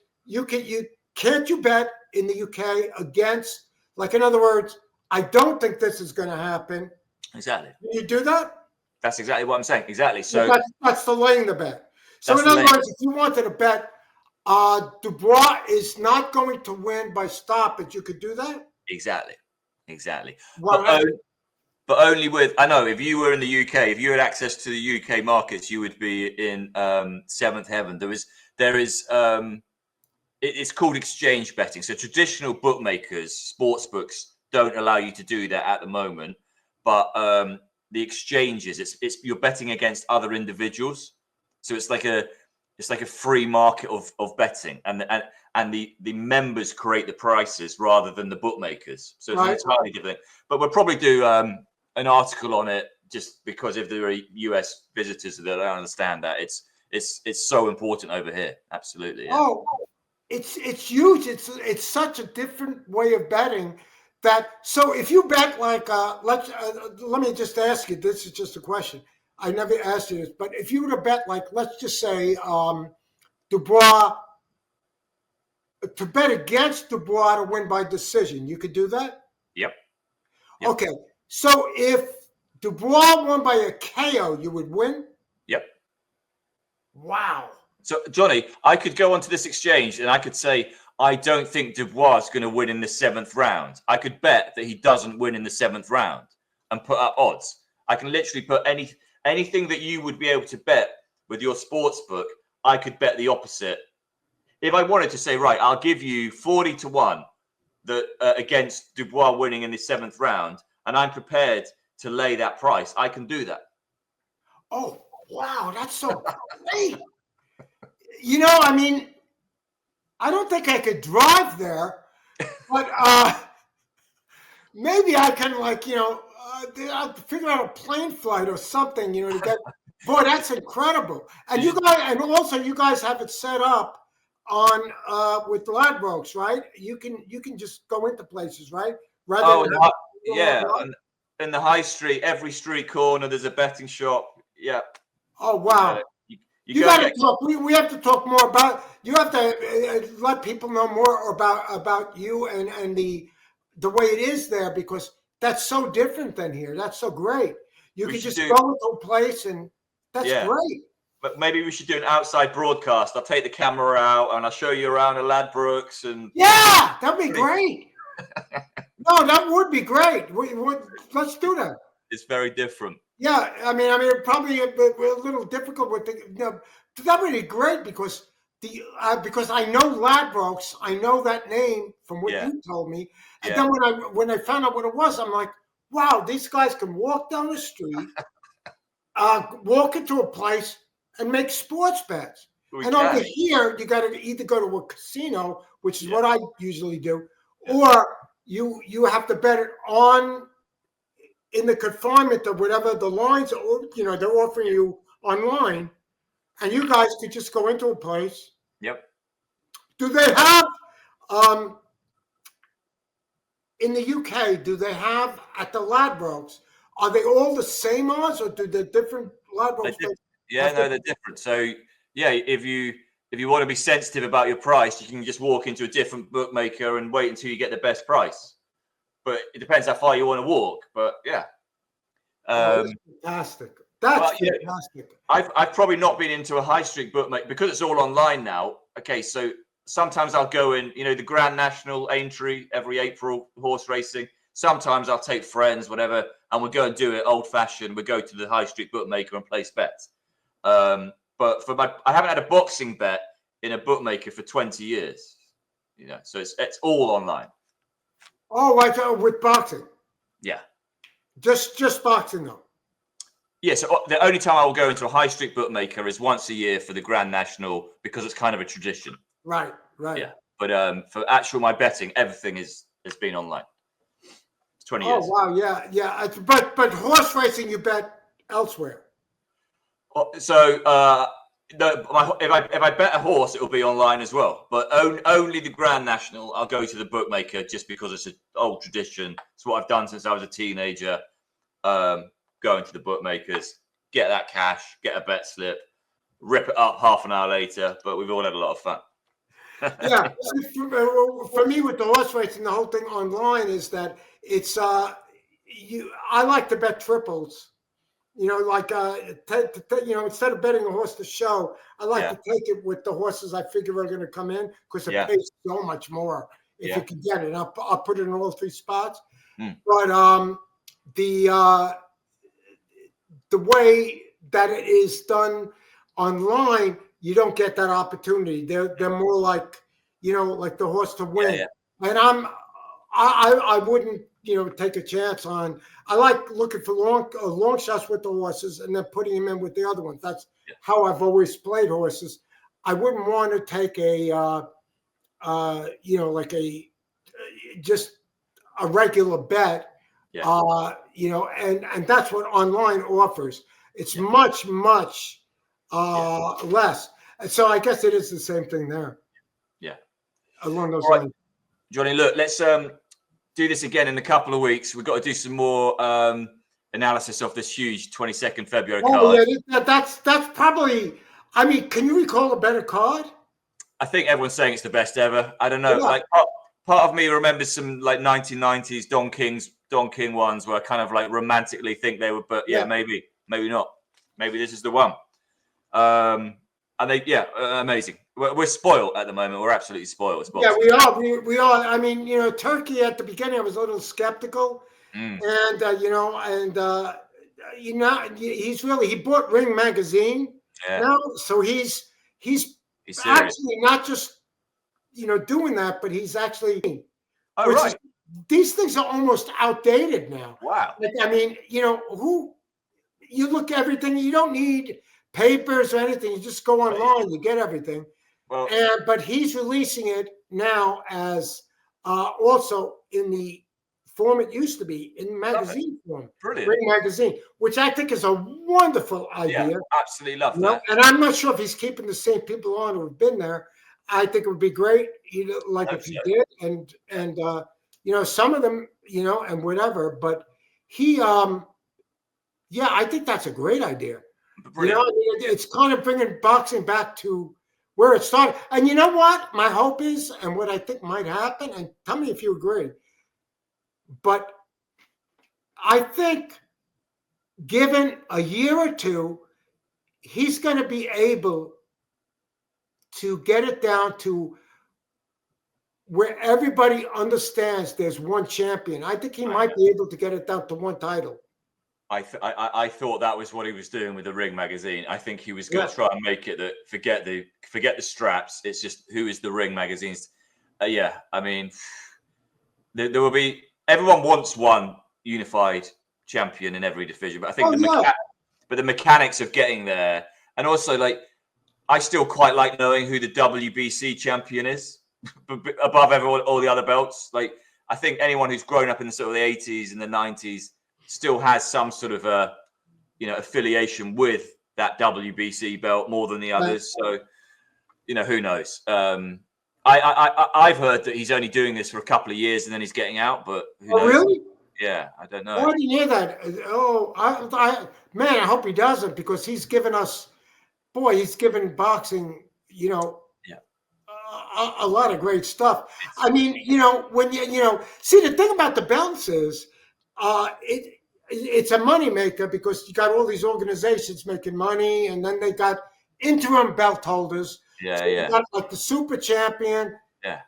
can't you bet in the UK against, like, in other words, I don't think this is going to happen. Exactly. Can you do that? That's exactly what I'm saying. Exactly. So that's the laying the bet. So in other words, if you wanted to bet Dubois is not going to win by stoppage, you could do that? Exactly. Well, But only with, I know, if you were in the UK, if you had access to the UK markets, you would be in seventh heaven. It's called exchange betting. So traditional bookmakers, sports books, don't allow you to do that at the moment. But the exchanges, it's you're betting against other individuals. So it's like a free market of betting, and the members create the prices rather than the bookmakers. So it's an entirely different thing. But we'll probably do an article on it, just because if there are US visitors that don't understand that it's so important over here. Absolutely. Yeah. Oh, it's huge. It's such a different way of betting that. So if you bet like let me just ask you. This is just a question. I never asked you this, but if you were to bet, like, let's just say Dubois, to bet against Dubois to win by decision, you could do that? Yep. Okay. So if Dubois won by a KO, you would win? Yep. Wow. So, Johnny, I could go onto this exchange and I could say, I don't think Dubois is going to win in the 7th round. I could bet that he doesn't win in the 7th round and put up odds. I can literally put anything that you would be able to bet with your sports book. I could bet the opposite. If I wanted to say, right, I'll give you 40-1 against Dubois winning in the 7th round, and I'm prepared to lay that price, I can do that. Oh, wow. That's so great. I mean, I don't think I could drive there, but maybe I can, I'll figure out a plane flight or something, to get. Boy, that's incredible. And you guys have it set up on with Ladbrokes, right? You can just go into places, right? In the high street, every street corner, there's a betting shop. Yeah. Oh, wow. You got to talk. We have to talk more about. You have to let people know more about you and the way it is there, because that's so different than here. That's so great. You can just go into a place, and that's great. But maybe we should do an outside broadcast. I'll take the camera out and I'll show you around the Ladbrokes and. Yeah, that'd be great. No, that would be great. Let's do that. It's very different. Yeah, I mean, probably a little difficult with that would be great because I know Ladbrokes, I know that name from what you told me, and then when I found out what it was, I'm like, wow, these guys can walk down the street, walk into a place and make sports bets. Over here, you got to either go to a casino, which is what I usually do, or you have to bet it on. In the confinement of whatever the lines are, they're offering you online, and you guys could just go into a place. Yep. Do they have in the UK? Do they have at the Ladbrokes? Are they all the same odds, or do the different Ladbrokes? Yeah, no, they're different. So yeah, if you want to be sensitive about your price, you can just walk into a different bookmaker and wait until you get the best price. But it depends how far you want to walk. But yeah, that's fantastic. That's fantastic. I've probably not been into a high street bookmaker because it's all online now. Okay, so sometimes I'll go in, the Grand National Aintree every April horse racing. Sometimes I'll take friends, whatever, and we'll go and do it old fashioned. We go to the high street bookmaker and place bets. But I haven't had a boxing bet in a bookmaker for 20 years. So it's all online. Oh, right, with boxing. Yeah. Just boxing though. Yeah, so the only time I will go into a high street bookmaker is once a year for the Grand National because it's kind of a tradition. Right. Yeah, but for my betting, everything has been online. It's 20 years. Oh wow, yeah. But horse racing, you bet elsewhere. So if I bet a horse, it will be online as well. But only the Grand National, I'll go to the bookmaker just because it's an old tradition. It's what I've done since I was a teenager. Going to the bookmakers, get that cash, get a bet slip, rip it up half an hour later. But we've all had a lot of fun. Yeah, for me with the horse racing, the whole thing online is that it's I like to bet triples. Instead of betting a horse to show, I like to take it with the horses I figure are going to come in because it pays so much more if you can get it. I'll put it in all three spots. But the way that it is done online, you don't get that opportunity. They're more like like the horse to win. Yeah. And I wouldn't take a chance on. I like looking for long shots with the horses and then putting them in with the other ones. That's how I've always played horses. I wouldn't want to take just a regular bet. And that's what online offers. It's much less. And so I guess it is the same thing there. Yeah. Along those lines. Johnny, look, let's do this again in a couple of weeks. We've got to do some more analysis of this huge 22nd February card. Oh, yeah, that's probably. I mean, can you recall a better card? I think everyone's saying it's the best ever. I don't know. Yeah. Like part of me remembers some like 1990s Don King ones where I kind of like romantically think they were, but maybe not. Maybe this is the one. And they, amazing. We're spoiled at the moment. We're absolutely spoiled. Yeah, we are. I mean, Turkey at the beginning, I was a little skeptical, and he's really, he bought Ring magazine now, so he's actually not just doing that, but he's actually. Oh, right. These things are almost outdated now. Wow. Like, I mean, you look at everything. You don't need papers or anything. You just go online. You get everything. Well, but he's releasing it now as also in the form it used to be, in magazine form. Brilliant. Ring magazine, which I think is a wonderful idea. Yeah, absolutely love that. And I'm not sure if he's keeping the same people on who have been there. I think it would be great, if he did, and some of them, and whatever. But he, I think that's a great idea. Brilliant. It's kind of bringing boxing back to where it started. And you know what? My hope is, and what I think might happen, and tell me if you agree, but I think given a year or two, he's going to be able to get it down to where everybody understands there's one champion. I think he might be able to get it down to one title. I thought that was what he was doing with the Ring magazine. I think he was going to try and make it that forget the straps. It's just who is the Ring magazines. I mean, there will be, everyone wants one unified champion in every division, but I think the mechanics of getting there, and also like I still quite like knowing who the WBC champion is above all the other belts. Like I think anyone who's grown up in the sort of the 80s and the 90s still has some sort of affiliation with that WBC belt more than the others. So, who knows? I I've heard that he's only doing this for a couple of years and then he's getting out. But who knows? Really? Yeah, I don't know. Oh, I didn't hear that. Man, I hope he doesn't, because he's given us, he's given boxing, Yeah. A lot of great stuff. I mean, when see, the thing about the belts is, it's a moneymaker, because you got all these organizations making money, and then they got interim belt holders. Yeah, So yeah. you got like the super champion, Yeah.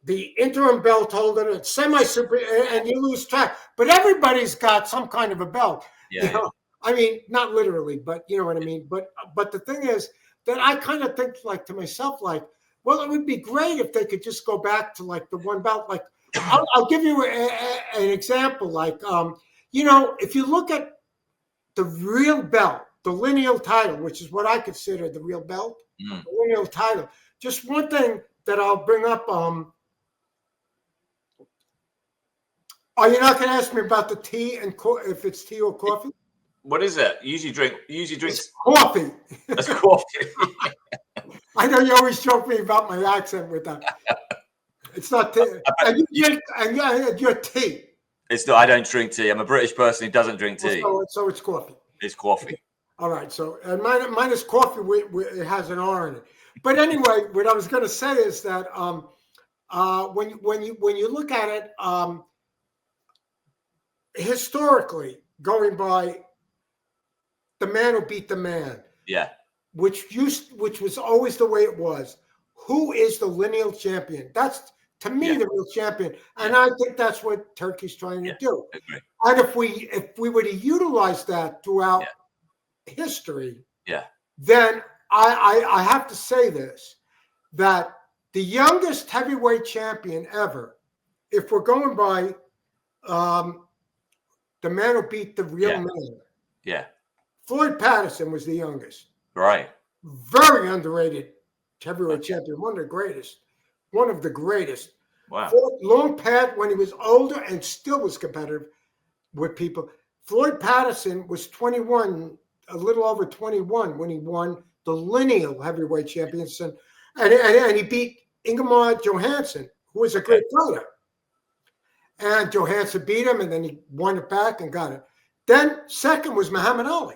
the interim belt holder, and semi-super, and you lose track. But everybody's got some kind of a belt. Yeah. I mean, not literally, but you know what I mean. But the thing is that I kind of think, like, to myself, like, well, it would be great if they could just go back to like the one belt. Like, I'll give you an example. Like, if you look at the real belt, the lineal title, which is what I consider the real belt, the lineal title. Just one thing that I'll bring up. Are you not going to ask me about the tea and if it's tea or coffee? What is it? Usually drink. It's coffee. That's coffee. I know you always joke me about my accent with that. It's not tea. And you're tea. It's not. I don't drink tea. I'm a British person who doesn't drink tea. So it's coffee. It's coffee. All right. So and mine is coffee. It has an R in it. But anyway, what I was going to say is that when you look at it historically, going by the man who beat the man. Yeah. Which was always the way it was. Who is the lineal champion? That's, to me, the real champion. And I think that's what Turkey's trying to do. Agree. And if we were to utilize that throughout history, then I have to say this, that the youngest heavyweight champion ever, if we're going by the man who beat the real man, Floyd Patterson was the youngest. Right. Very underrated heavyweight champion. One of the greatest. Wow. Long path when he was older and still was competitive with people. Floyd Patterson was 21, a little over 21 when he won the lineal heavyweight championship. And he beat Ingemar Johansson, who was a great fighter. And Johansson beat him, and then he won it back and got it. Then second was Muhammad Ali.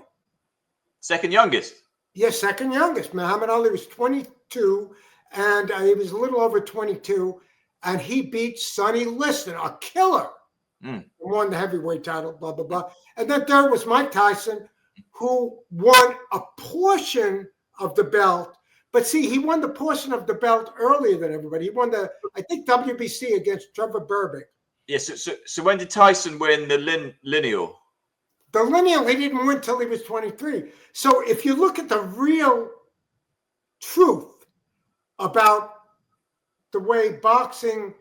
Second youngest. Yes, second youngest. Muhammad Ali was 22, and he was a little over 22, and he beat Sonny Liston, a killer, won the heavyweight title, blah, blah, blah. And then third was Mike Tyson, who won a portion of the belt. But see, he won the portion of the belt earlier than everybody. He won I think, WBC against Trevor Burbick. Yes. So when did Tyson win the lineal? The lineal, he didn't win until he was 23. So if you look at the real truth about the way boxing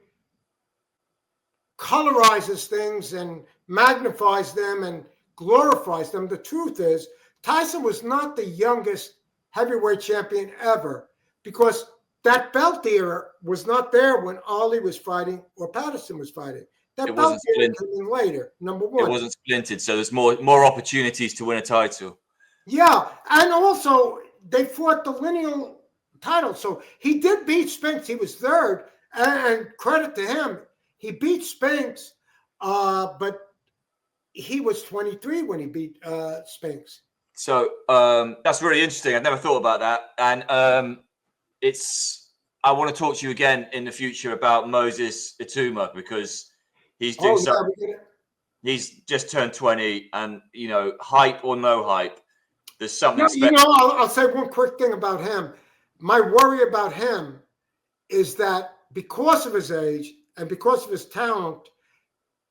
colorizes things and magnifies them and glorifies them, the truth is Tyson was not the youngest heavyweight champion ever, because that belt era was not there when Ali was fighting or Patterson was fighting. That belt era came in later, number one. It wasn't splintered, so there's more opportunities to win a title. Yeah, and also they fought the lineal title. So he did beat Spinks. He was third, and credit to him. He beat Spinks, but he was 23 when he beat Spinks. So that's really interesting. I've never thought about that. And I want to talk to you again in the future about Moses Ituma, because he's doing something. He's just turned 20, and hype or no hype, there's something. I'll say one quick thing about him. My worry about him is that because of his age and because of his talent,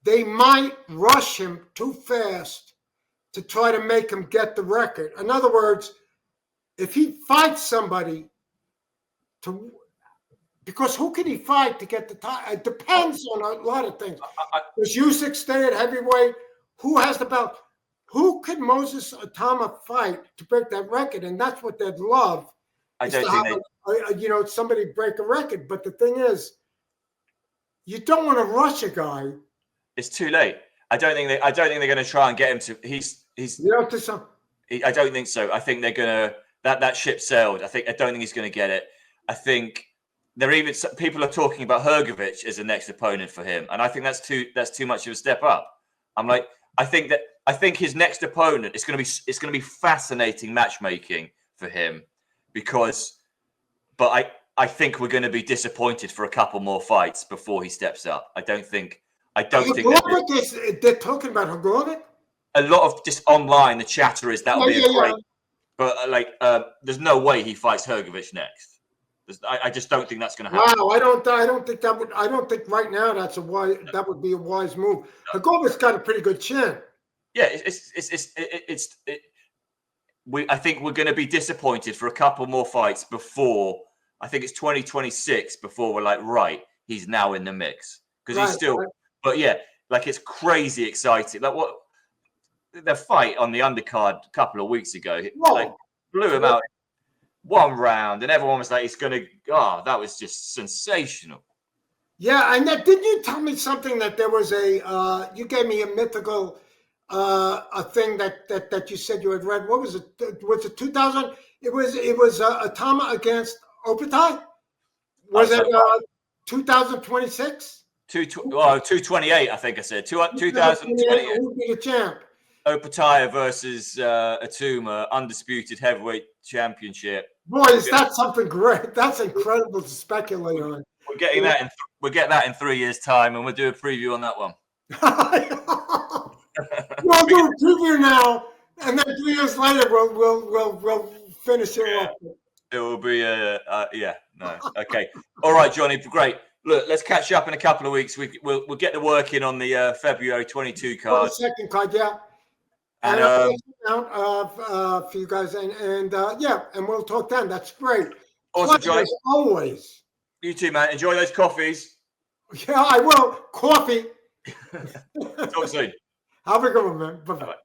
they might rush him too fast to try to make him get the record. In other words, if he fights somebody because who can he fight to get the title? It depends on a lot of things. Does Usyk stay at heavyweight? Who has the belt? Who could Moses Ituma fight to break that record? And that's what they'd love. I don't think somebody break a record. But the thing is, you don't want to rush a guy. It's too late. I don't think they're going to try and get him to. I don't think so. I think they're going to that ship sailed. I don't think he's going to get it. I think people are talking about Hrgović as the next opponent for him, and I think that's too much of a step up. I'm like, I think his next opponent it's going to be fascinating matchmaking for him but I think we're going to be disappointed for a couple more fights before he steps up. I don't think they're talking about Hrgović. A lot of just online the chatter is that'll be a great, but there's no way he fights Hrgović next. I just don't think that's going to happen. Wow, I don't think that would. I don't think right now that would be a wise move. Hrgovic's got a pretty good chin. Yeah, I think we're going to be disappointed for a couple more fights before. I think it's 2026 before we're like, right, he's now in the mix because he's still. Right. But yeah, like it's crazy exciting. Like what the fight on the undercard a couple of weeks ago, like blew him out one round, and everyone was like, "He's going to." Oh, that was just sensational. Yeah, and didn't you tell me something that there was you gave me a mythical a thing that you said you had read. What was it? Was it 2000? It was Atama against Opatai. Was it 2026? 228, I think I said. 2028. Who would be the champ? Opatai versus Atuma, undisputed heavyweight championship. Boy, is that something great! That's incredible to speculate on. We're getting that in. We'll get that in 3 years' time, and we'll do a preview on that one. We'll do a preview now, and then 3 years later, we'll finish it off. It will be okay. All right, Johnny, great. Look, let's catch up in a couple of weeks. We'll get the work in on the February 22 card. The second card, yeah. And for you guys, and we'll talk then. That's great. Awesome, Johnny. As always. You too, man. Enjoy those coffees. Yeah, I will. Coffee. Talk soon. Have a good one, man. Bye-bye. Bye-bye.